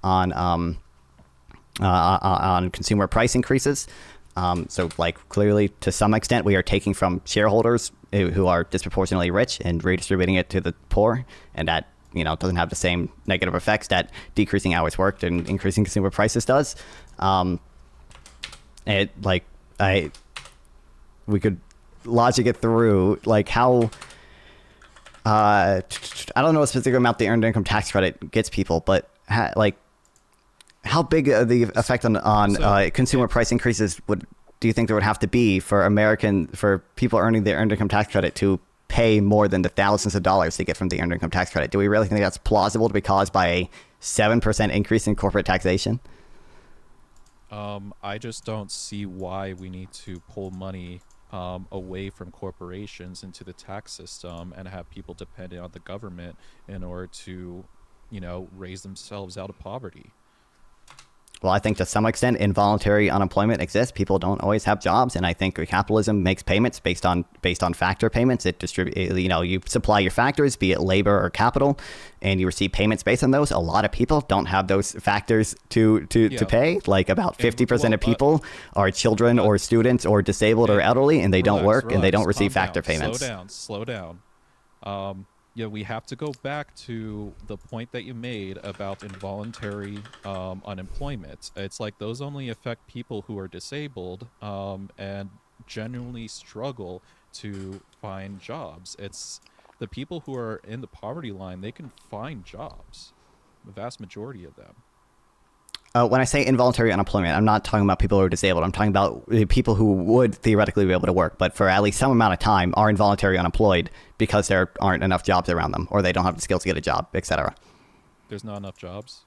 on consumer price increases. So, like, clearly, to some extent, we are taking from shareholders who are disproportionately rich and redistributing it to the poor, and that doesn't have the same negative effects that decreasing hours worked and increasing consumer prices does. We could logic it through, like, how I don't know what specific amount the earned income tax credit gets people, but how big the effect on consumer price increases do you think there would have to be for people earning the earned income tax credit to pay more than the thousands of dollars they get from the earned income tax credit? Do we really think that's plausible to be caused by a 7% increase in corporate taxation? I just don't see why we need to pull money away from corporations into the tax system and have people dependent on the government in order to, raise themselves out of poverty. Well, I think to some extent involuntary unemployment exists. People don't always have jobs, and I think capitalism makes payments based on factor payments. It you supply your factors, be it labor or capital, and you receive payments based on those. A lot of people don't have those factors to pay. Like about 50% of people are children or students or disabled or elderly, and they don't work and they don't receive factor payments. Slow down. We have to go back to the point that you made about involuntary unemployment. It's like those only affect people who are disabled and genuinely struggle to find jobs. It's the people who are in the poverty line, they can find jobs, the vast majority of them. When I say involuntary unemployment, I'm not talking about people who are disabled. I'm talking about people who would theoretically be able to work, but for at least some amount of time are involuntary unemployed because there aren't enough jobs around them, or they don't have the skills to get a job, etc. There's not enough jobs?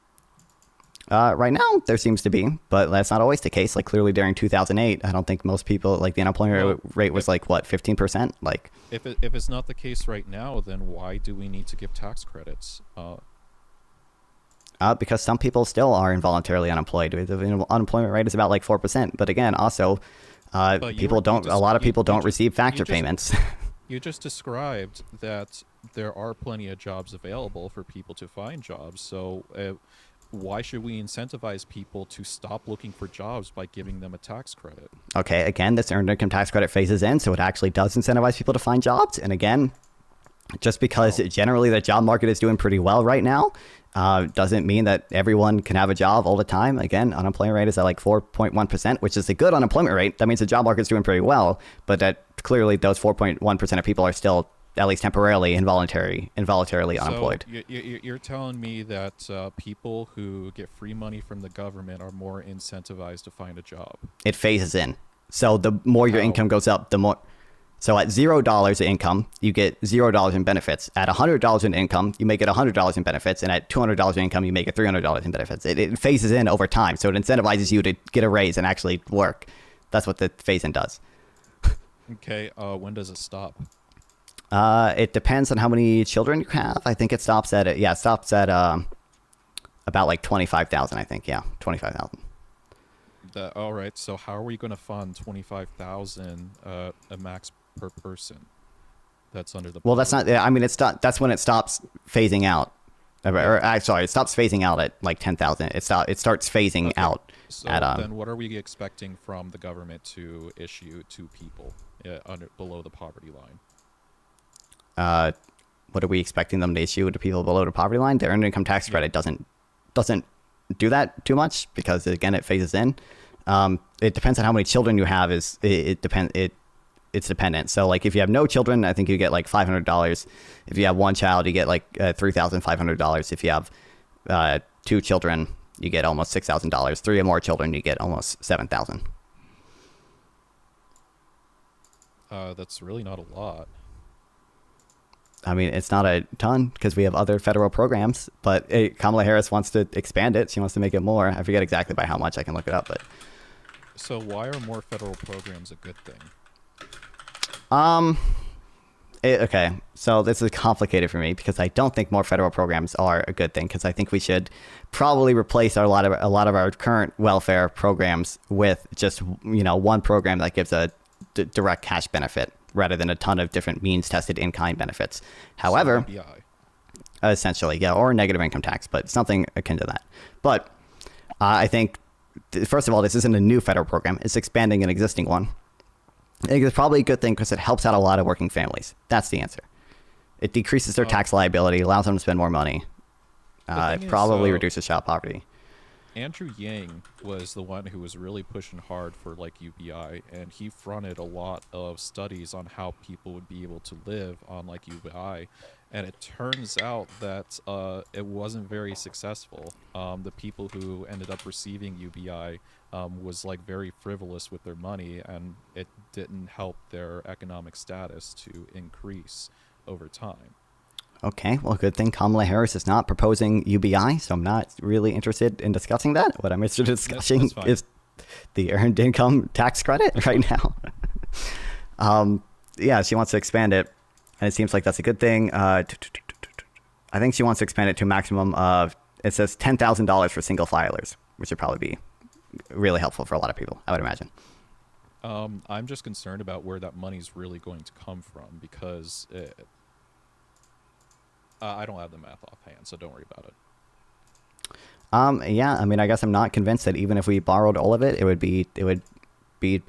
Right now, there seems to be, but that's not always the case. Like, clearly during 2008, I don't think most people, like, the unemployment rate was 15%? Like, if it's not the case right now, then why do we need to give tax credits? Because some people still are involuntarily unemployed. The unemployment rate is about 4%. But again, also, a lot of people don't receive factor payments. You just described that there are plenty of jobs available for people to find jobs. So why should we incentivize people to stop looking for jobs by giving them a tax credit? Okay, again, this earned income tax credit phases in, so it actually does incentivize people to find jobs. And again, Just because generally the job market is doing pretty well right now doesn't mean that everyone can have a job all the time. Again, unemployment rate is at like 4.1%, which is a good unemployment rate. That means the job market is doing pretty well, but that clearly those 4.1% of people are still at least temporarily involuntarily unemployed. So you're telling me that people who get free money from the government are more incentivized to find a job? It phases in. So the more your income goes up, the more. So at $0 in income, you get $0 in benefits. At $100 in income, you make it $100 in benefits. And at $200 in income, you make it $300 in benefits. It phases in over time. So it incentivizes you to get a raise and actually work. That's what the phase in does. Okay. When does it stop? It depends on how many children you have. I think it stops at about like 25,000. I think 25,000. All right. So how are we going to fund 25,000 a max per person? That's under the. Well, that's not. I mean, that's when it stops phasing out. Sorry, it stops phasing out at like 10,000. It starts phasing out. So at then, what are we expecting from the government to issue to people below the poverty line? What are we expecting them to issue to people below the poverty line? The earned income tax credit doesn't do that too much because again it phases in. It depends on how many children you have. It's dependent. So like if you have no children, I think you get like $500. If you have one child, you get like $3,500. If you have 2 children, you get almost $6,000. 3 or more children, you get almost $7,000. That's really not a lot. I mean, it's not a ton because we have other federal programs, but Kamala Harris wants to expand it. She wants to make it more. I forget exactly by how much. I can look it up, but. So why are more federal programs a good thing? Okay, so this is complicated for me because I don't think more federal programs are a good thing because I think we should probably replace a lot of our current welfare programs with just one program that gives a direct cash benefit rather than a ton of different means tested in-kind benefits. However, essentially, or negative income tax, but something akin to that. But I think, first of all, this isn't a new federal program. It's expanding an existing one. I think it's probably a good thing because it helps out a lot of working families. That's the answer. It decreases their tax liability, allows them to spend more money. It probably reduces child poverty. Andrew Yang was the one who was really pushing hard for like UBI, and he fronted a lot of studies on how people would be able to live on like UBI, and it turns out that it wasn't very successful. The people who ended up receiving UBI was like very frivolous with their money, and it didn't help their economic status to increase over time. Okay, well, good thing Kamala Harris is not proposing UBI, so I'm not really interested in discussing that. What I'm interested in discussing is the earned income tax credit right now. She wants to expand it, and it seems like that's a good thing. I think she wants to expand it to a maximum of, it says $10,000 for single filers, which would probably be really helpful for a lot of people, I would imagine. I'm just concerned about where that money's really going to come from because I don't have the math offhand, so don't worry about it. I mean, I guess I'm not convinced that even if we borrowed all of it, it would be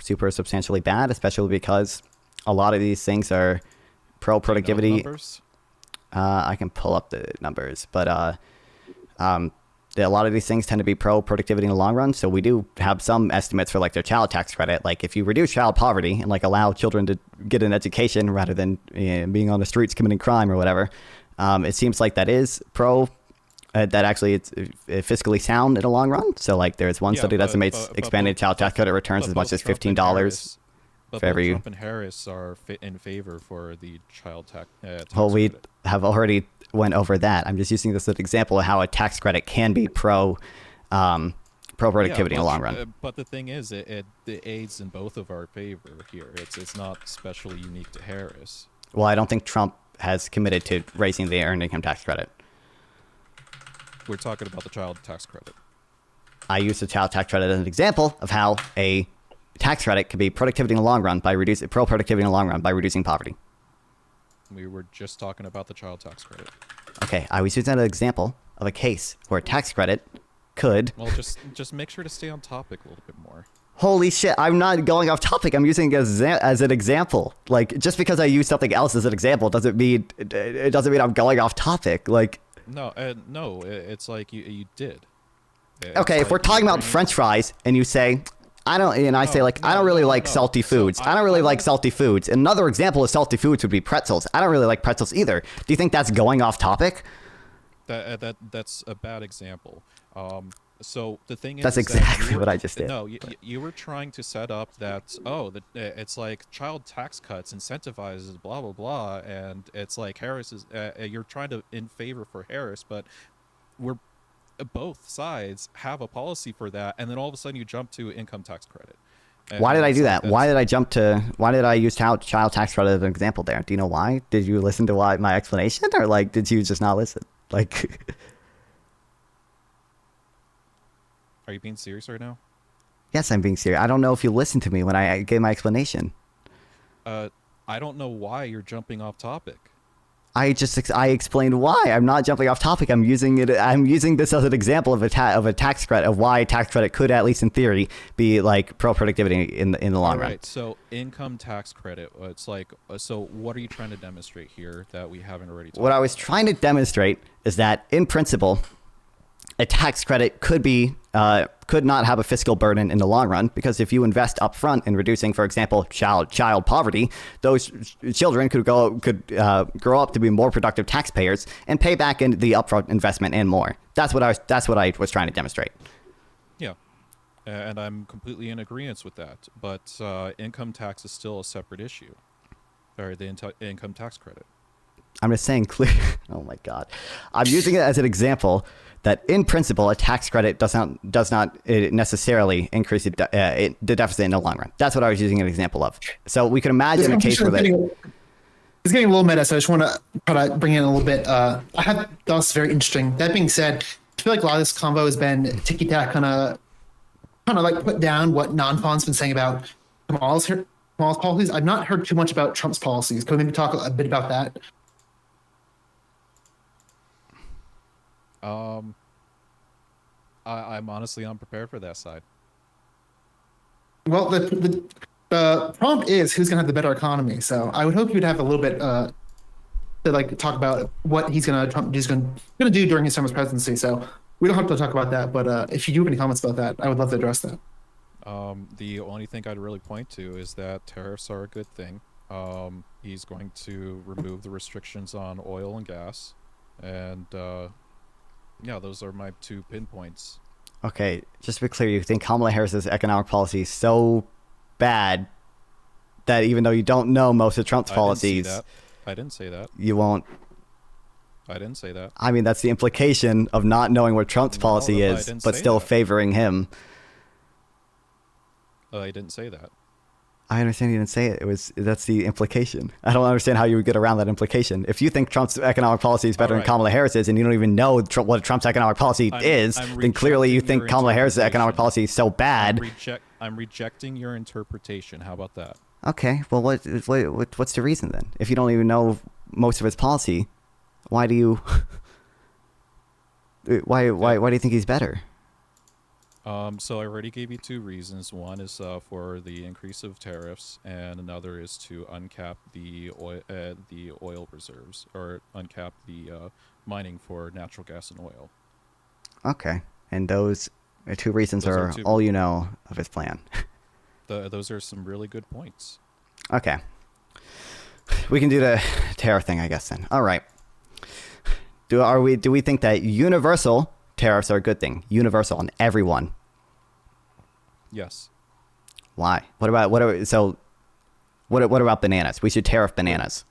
super substantially bad, especially because a lot of these things are pro-productivity. Numbers? I can pull up the numbers, but a lot of these things tend to be pro-productivity in the long run. So we do have some estimates for like their child tax credit. Like if you reduce child poverty and like allow children to get an education rather than being on the streets committing crime or whatever, it seems like that is that actually it's fiscally sound in the long run. So like there's one study that estimates expanded child tax credit returns as much as $15 for every. Trump and Harris are in favor for the child tax. Well, we have already went over that. I'm just using this as an example of how a tax credit can be pro productivity in the long run. But the thing is, it aids in both of our favor here. It's not especially unique to Harris. Well, I don't think Trump has committed to raising the earned income tax credit. We're talking about the child tax credit. I use the child tax credit as an example of how a tax credit could be productivity in the long run by pro-productivity in the long run by reducing poverty. We were just talking about the child tax credit. Okay, I was using an example of a case where a tax credit could. Well, just make sure to stay on topic a little bit more. Holy shit, I'm not going off topic. I'm using it as an example. Like, just because I use something else as an example doesn't mean I'm going off topic. Like, No, no, it's like you did. okay, if we're talking about French fries and you say, I don't really like salty foods. I don't really like salty foods. Another example of salty foods would be pretzels. I don't really like pretzels either. Do you think that's going off topic? That's a bad example. So the thing is, That's exactly what I just did. No, you were trying to set up that it's like child tax cuts incentivizes blah blah blah, and it's like Harris is you're trying to in favor for Harris, but we're both sides have a policy for that, and then all of a sudden you jump to income tax credit. And Why did I do like that? Why did I use child tax credit as an example there? Do you know why? Did you listen to my explanation, or like did you just not listen? Like, Are you being serious right now? yes, I'm being serious. I don't know if you listened to me when I gave my explanation. I don't know why you're jumping off topic. I explained why. I'm not jumping off topic. I'm using this as an example of a tax credit, of why a tax credit could, at least in theory, be like pro productivity in the long run. Right. So income tax credit. It's like so. What are you trying to demonstrate here that we haven't already? What I was trying to demonstrate is that, in principle, a tax credit could not have a fiscal burden in the long run, because if you invest upfront in reducing, for example, child poverty, those children could grow up to be more productive taxpayers and pay back in the upfront investment and more. That's what I was trying to demonstrate. Yeah, and I'm completely in agreement with that. But income tax is still a separate issue, or the income tax credit. I'm just saying clear. Oh my God, I'm using it as an example that, in principle, a tax credit does not necessarily increase the deficit in the long run. That's what I was using an example of. So we could imagine a case where it's getting a little meta, so I just want to try to bring in a little bit. I have thought it's very interesting. That being said, I feel like a lot of this convo has been ticky-tack, kind of like put down what Nonfon's been saying about Kamala's policies. I've not heard too much about Trump's policies. Can we maybe talk a bit about that? I'm honestly unprepared for that side. Well, the prompt is who's going to have the better economy. So I would hope you'd have a little bit to like talk about what Trump is going to do during his term as presidency. So we don't have to talk about that. But if you do have any comments about that, I would love to address that. The only thing I'd really point to is that tariffs are a good thing. He's going to remove the restrictions on oil and gas, and yeah, those are my 2 pinpoints. Okay, just to be clear, you think Kamala Harris's economic policy is so bad that even though you don't know most of Trump's policies, I didn't say that. You won't. I didn't say that. I mean, that's the implication of not knowing what Trump's policy is, but still favoring him. I didn't say that. I understand you didn't say it. That's the implication. I don't understand how you would get around that implication. If you think Trump's economic policy is better than Kamala Harris's, and you don't even know what Trump's economic policy is, then clearly you think Kamala Harris's economic policy is so bad. I'm rejecting your interpretation. How about that? Okay. Well, what's the reason then? If you don't even know most of his policy, why do you why do you think he's better? So I already gave you 2 reasons. One is for the increase of tariffs, and another is to uncap the oil reserves, or uncap the mining for natural gas and oil. Okay, and those 2 reasons are all you know of his plan. Those are some really good points. Okay, we can do the tariff thing, I guess. Then, all right. Do we think that universal tariffs are a good thing? Universal on everyone. Yes. Why? What about bananas? We should tariff bananas.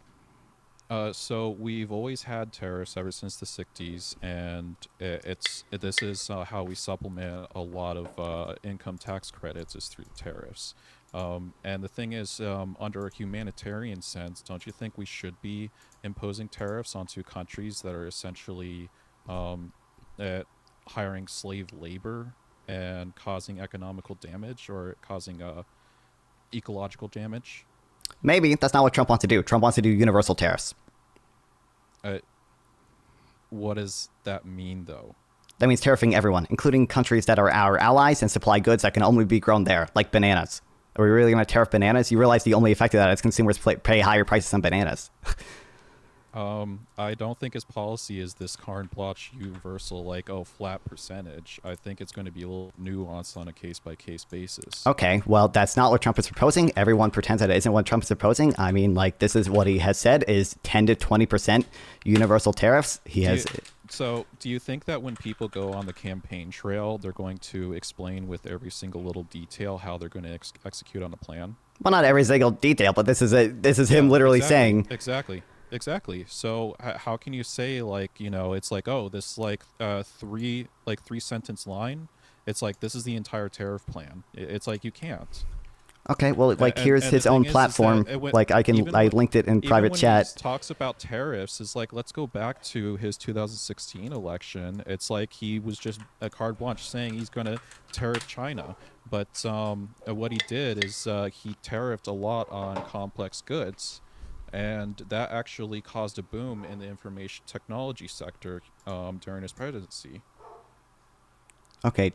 So we've always had tariffs ever since the 60s, and this is how we supplement a lot of income tax credits, is through tariffs. And the thing is, under a humanitarian sense, don't you think we should be imposing tariffs onto countries that are essentially hiring slave labor and causing economical damage, or causing ecological damage? Maybe that's not what Trump wants to do. Trump wants to do universal tariffs. What does that mean, though? That means tariffing everyone, including countries that are our allies and supply goods that can only be grown there, like bananas. Are we really going to tariff bananas? You realize the only effect of that is consumers pay higher prices on bananas. I don't think his policy is this carte blanche universal, like, oh, flat percentage. I think it's going to be a little nuanced on a case-by-case basis. Okay, well, that's not what Trump is proposing. Everyone pretends that it isn't what Trump is proposing. I mean, like, this is what he has said is 10 to 20% universal tariffs. So do you think that when people go on the campaign trail, they're going to explain with every single little detail how they're going to execute on the plan? Well, not every single detail, but this is him literally saying... Exactly. So how can you say, like, you know, it's like, oh, this like three sentence line, it's like this is the entire tariff plan. It's like you can't. Okay, well, like here's his own platform. Like I linked it in private chat. He talks about tariffs. Is like, let's go back to his 2016 election. It's like he was just a carte blanche saying he's going to tariff China, but what he did is he tariffed a lot on complex goods. And that actually caused a boom in the information technology sector during his presidency. Okay,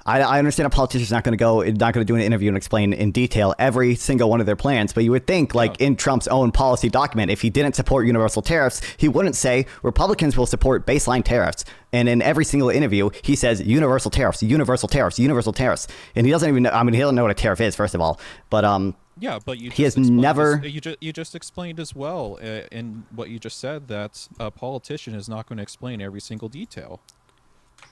I understand a politician's not going to do an interview and explain in detail every single one of their plans, but you would think, like, in Trump's own policy document, if he didn't support universal tariffs, he wouldn't say Republicans will support baseline tariffs. And in every single interview, he says universal tariffs, universal tariffs, universal tariffs. And he doesn't even know, I mean, he doesn't know what a tariff is, first of all. But yeah, but you just explained as well in what you just said that a politician is not going to explain every single detail.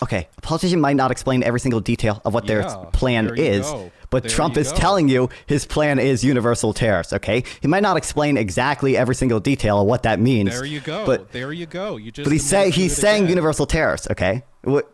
Okay, a politician might not explain every single detail of what their plan is, but Trump is telling you his plan is universal tariffs, okay? He might not explain exactly every single detail of what that means. There you go. But he's saying universal tariffs, okay? What?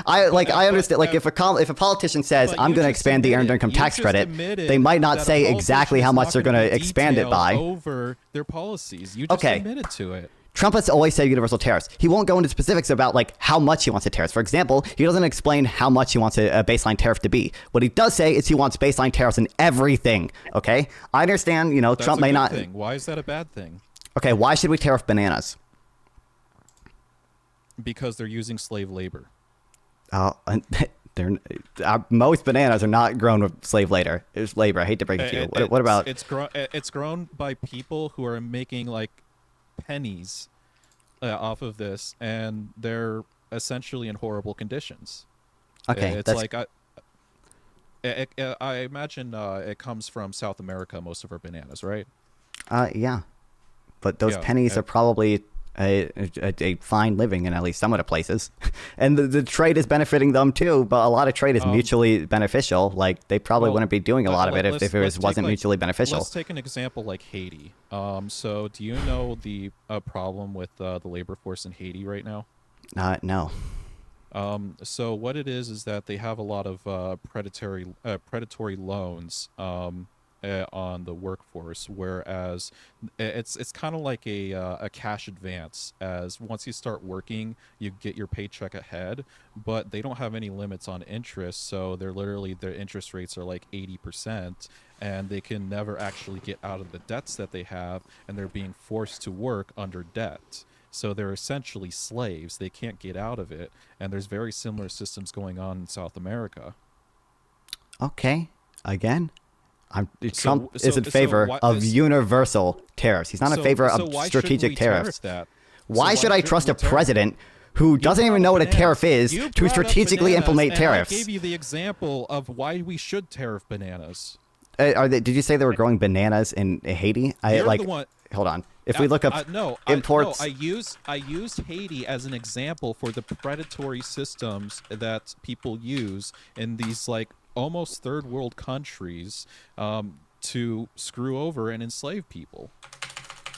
I understand. Like if a politician says I'm going to expand the earned income tax credit, they might not say exactly how much they're going to expand it by. Over their policies, you just admitted to it. Trump has always said universal tariffs. He won't go into specifics about like how much he wants a tariff. For example, he doesn't explain how much he wants a baseline tariff to be. What he does say is he wants baseline tariffs in everything. Okay, I understand. You know, That's Trump a may good not. thing. Why is that a bad thing? Okay, why should we tariff bananas? Because they're using slave labor. Most bananas are not grown with slave labor. It's labor. I hate to break it to you. What about? It's grown by people who are making like pennies off of this, and they're essentially in horrible conditions. Okay, it's like I imagine it comes from South America. Most of our bananas, right? Yeah, but those pennies are probably a fine living in at least some of the places, and the trade is benefiting them too. But a lot of trade is mutually beneficial. Like they probably wouldn't be doing a lot of it if it wasn't mutually beneficial. Let's take an example like Haiti. So do you know the problem with the labor force in Haiti right now? No. So what it is that they have a lot of predatory loans on the workforce, whereas it's kind of like a cash advance. As once you start working, you get your paycheck ahead, but they don't have any limits on interest, so their interest rates are like 80%, and they can never actually get out of the debts that they have, and they're being forced to work under debt. So they're essentially slaves. They can't get out of it, and there's very similar systems going on in South America. Okay, again, Trump is in favor of universal tariffs. He's not in favor of strategic tariffs. Why should I trust a president who doesn't even know what a tariff is to strategically implement tariffs? I gave you the example of why we should tariff bananas. Did you say they were growing bananas in Haiti? Hold on. If we look up imports, I used Haiti as an example for the predatory systems that people use in these like almost third world countries to screw over and enslave people.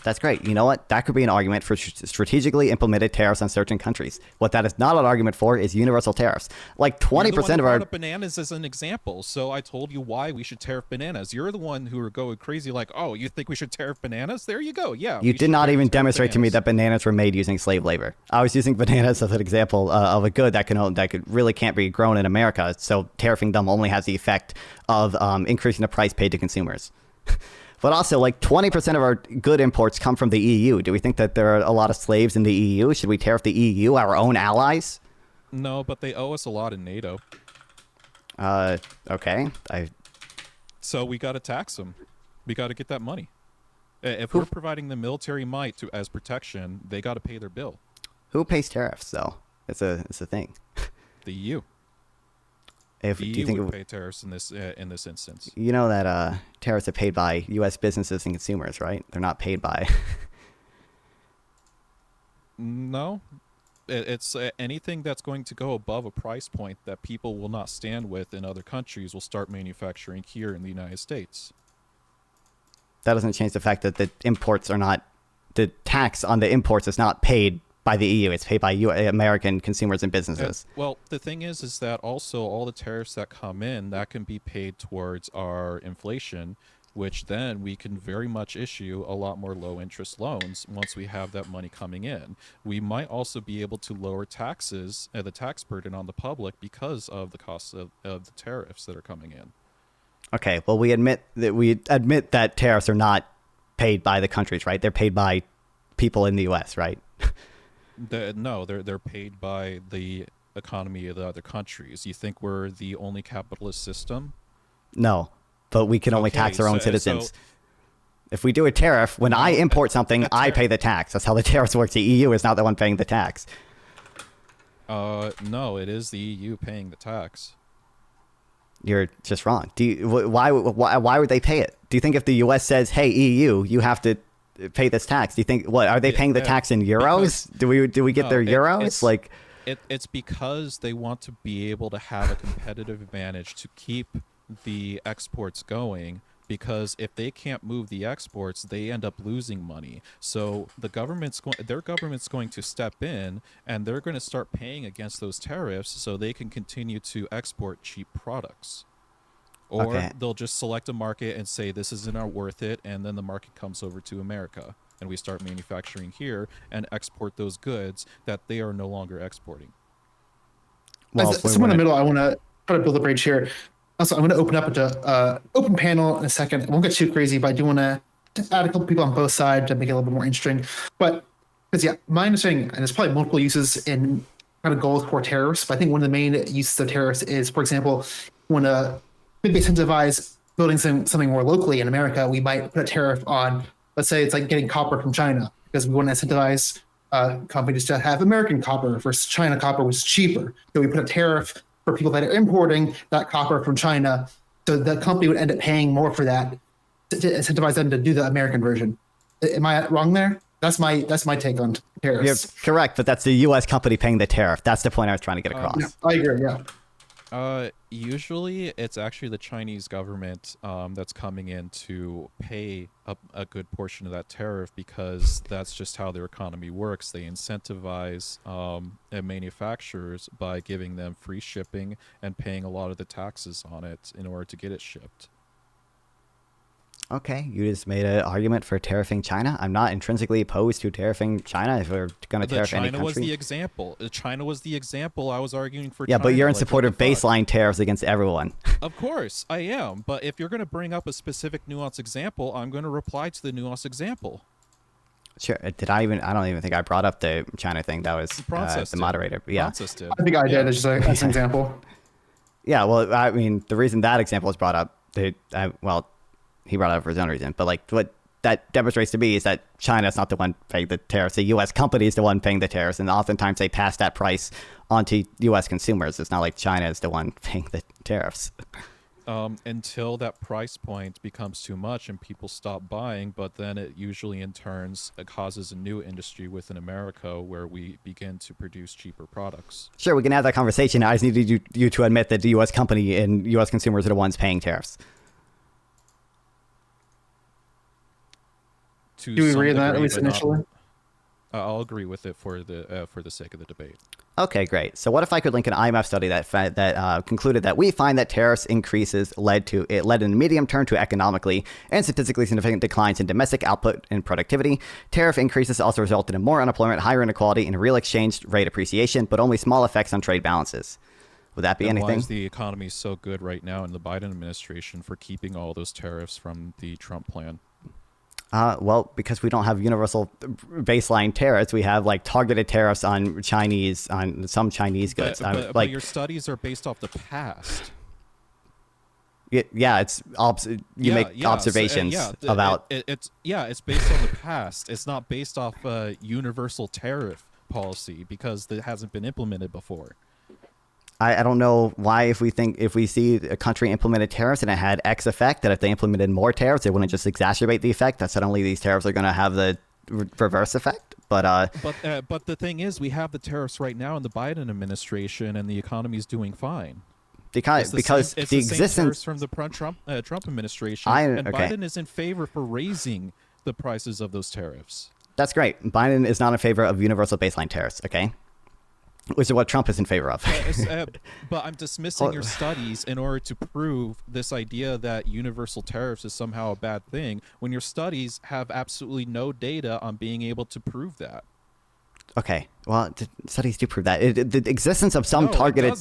That's great. You know what? That could be an argument for strategically implemented tariffs on certain countries. What that is not an argument for is universal tariffs. Like 20% of our bananas as an example. So I told you why we should tariff bananas. You're the one who are going crazy like, oh, you think we should tariff bananas? There you go. Yeah. You did not even demonstrate to me that bananas were made using slave labor. I was using bananas as an example of a good that really can't be grown in America. So tariffing them only has the effect of increasing the price paid to consumers. But also, like 20% of our good imports come from the EU. Do we think that there are a lot of slaves in the EU? Should we tariff the EU, our own allies? No, but they owe us a lot in NATO. Okay. So we got to tax them. We got to get that money. If we're providing the military might as protection, they got to pay their bill. Who pays tariffs, though? It's a thing. The EU. Do The you EU think would pay tariffs in this instance. You know that tariffs are paid by U.S. businesses and consumers, right? They're not paid by. No, it's anything that's going to go above a price point that people will not stand with in other countries will start manufacturing here in the United States. That doesn't change the fact that the tax on the imports is not paid by the EU. It's paid by American consumers and businesses. Well, the thing is that also all the tariffs that come in, that can be paid towards our inflation, which then we can very much issue a lot more low interest loans once we have that money coming in. We might also be able to lower taxes, the tax burden on the public because of the cost of the tariffs that are coming in. Okay, well, we admit that tariffs are not paid by the countries, right? They're paid by people in the U.S., right? No, they're paid by the economy of the other countries. You think we're the only capitalist system? No, but we can only tax our own citizens. If we do a tariff, when I import something, I pay the tax. That's how the tariffs work. The EU is not the one paying the tax. No, it is the EU paying the tax. You're just wrong. Why would they pay it? Do you think if the U.S. says, "Hey, EU, you have to pay this tax"? Do you think are they paying the tax in euros? Do we get their euros? It's because they want to be able to have a competitive advantage to keep the exports going, because if they can't move the exports, they end up losing money. So their government's going to step in, and they're going to start paying against those tariffs so they can continue to export cheap products. Or they'll just select a market and say this isn't worth it, and then the market comes over to America and we start manufacturing here and export those goods that they are no longer exporting. Well, somewhere in the middle, I want to try to build a bridge here. Also, I'm going to open up into open panel in a second. I won't get too crazy, but I do want to add a couple people on both sides to make it a little bit more interesting. But because my understanding, and there's probably multiple uses in kind of goals for tariffs, but I think one of the main uses of tariffs is, for example, when maybe incentivize building something more locally in America, we might put a tariff on, let's say it's like getting copper from China, because we want to incentivize companies to have American copper versus China copper, which is cheaper. So we put a tariff for people that are importing that copper from China, so the company would end up paying more for that to incentivize them to do the American version. Am I wrong there? That's my take on tariffs. You're correct, but that's the U.S. company paying the tariff. That's the point I was trying to get across. Yeah, I agree, yeah. Usually it's actually the Chinese government that's coming in to pay a good portion of that tariff, because that's just how their economy works. They incentivize manufacturers by giving them free shipping and paying a lot of the taxes on it in order to get it shipped. Okay, you just made an argument for tariffing China. I'm not intrinsically opposed to tariffing China if we're going to tariff any country. China was the example. China was the example. I was arguing for Yeah, China. but you're in support of baseline tariffs against everyone. Of course, I am. But if you're going to bring up a specific nuanced example, I'm going to reply to the nuanced example. Sure. I don't even think I brought up the China thing. That was the moderator. Yeah. I think I did, as an example. Yeah, well, I mean, the reason that example was brought up, he brought it up for his own reason, but like what that demonstrates to me is that China is not the one paying the tariffs. The U.S. company is the one paying the tariffs, and oftentimes they pass that price onto U.S. consumers. It's not like China is the one paying the tariffs. Until that price point becomes too much and people stop buying, but then it usually in turns causes a new industry within America where we begin to produce cheaper products. Sure, we can have that conversation. I just needed you to admit that the U.S. company and U.S. consumers are the ones paying tariffs. Do you agree with that, at least initially? I'll agree with it for the sake of the debate. Okay, great. So what if I could link an IMF study that concluded that we find that tariffs increases led in the medium term to economically and statistically significant declines in domestic output and productivity. Tariff increases also resulted in more unemployment, higher inequality, and real exchange rate appreciation, but only small effects on trade balances. Would that be anything? Why is the economy so good right now in the Biden administration for keeping all those tariffs from the Trump plan? Well, because we don't have universal baseline tariffs, we have like targeted tariffs on some Chinese goods. But your studies are based off the past. Yeah, it's you make observations about. It's based on the past. It's not based off a universal tariff policy because it hasn't been implemented before. I don't know why if we see a country implemented tariffs and it had X effect, that if they implemented more tariffs, it wouldn't just exacerbate the effect, that suddenly these tariffs are going to have the reverse effect. But the thing is, we have the tariffs right now in the Biden administration, and the economy is doing fine. Because the existence from the Trump administration, Biden is in favor for raising the prices of those tariffs. That's great. Biden is not in favor of universal baseline tariffs. Okay. Which is what Trump is in favor of. But I'm dismissing your studies in order to prove this idea that universal tariffs is somehow a bad thing, when your studies have absolutely no data on being able to prove that. Okay, well, studies do prove that the existence of some targeted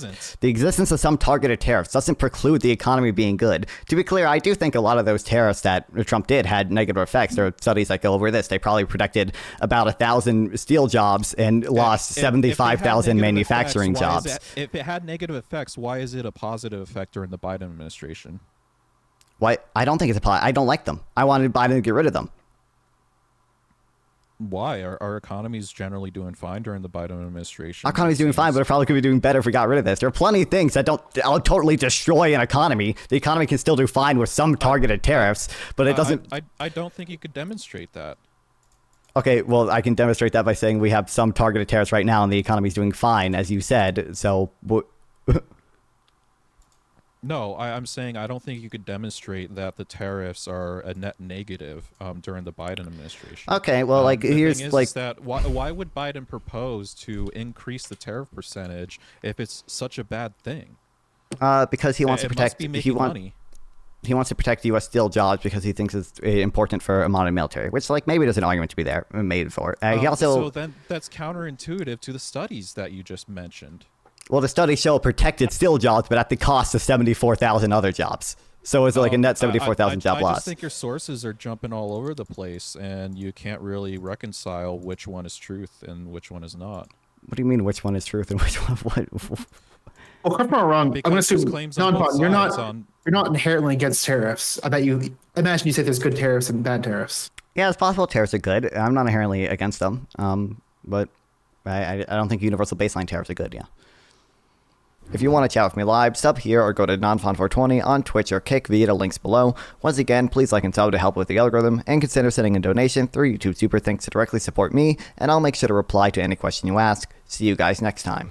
tariffs doesn't preclude the economy being good. To be clear, I do think a lot of those tariffs that Trump did had negative effects. There are studies that go over this. They probably protected about 1,000 steel jobs and lost 75,000 manufacturing jobs. If it had negative effects, why is it a positive effect during the Biden administration? Why? I don't think it's I don't like them. I wanted Biden to get rid of them. Why? Our economy's generally doing fine during the Biden administration. Our economy's doing fine, but it probably could be doing better if we got rid of this. There are plenty of things that don't totally destroy an economy. The economy can still do fine with some targeted tariffs, but it doesn't. I don't think you could demonstrate that. Okay, well, I can demonstrate that by saying we have some targeted tariffs right now, and the economy's doing fine, as you said. So. No, I'm saying I don't think you could demonstrate that the tariffs are a net negative during the Biden administration. Okay, well, here's why would Biden propose to increase the tariff percentage if it's such a bad thing? Because he wants to protect. Money. He wants to protect U.S. steel jobs because he thinks it's important for a modern military, which maybe there's an argument to be made for. He also. So then that's counterintuitive to the studies that you just mentioned. Well, the studies show protected steel jobs, but at the cost of 74,000 other jobs. So it's a net 74,000 job loss. I just think your sources are jumping all over the place, and you can't really reconcile which one is truth and which one is not. What do you mean, which one is truth and which one? What? Well, correct me if I'm wrong. I'm going to assume Nonfon, you're not inherently against tariffs. I imagine you say there's good tariffs and bad tariffs. Yeah, it's possible tariffs are good. I'm not inherently against them. But I don't think universal baseline tariffs are good. Yeah. If you want to chat with me live, sub here or go to Nonfon420 on Twitch or Kick via the links below. Once again, please like and sub to help with the algorithm, and consider sending a donation through YouTube Super Thanks to directly support me, and I'll make sure to reply to any question you ask. See you guys next time.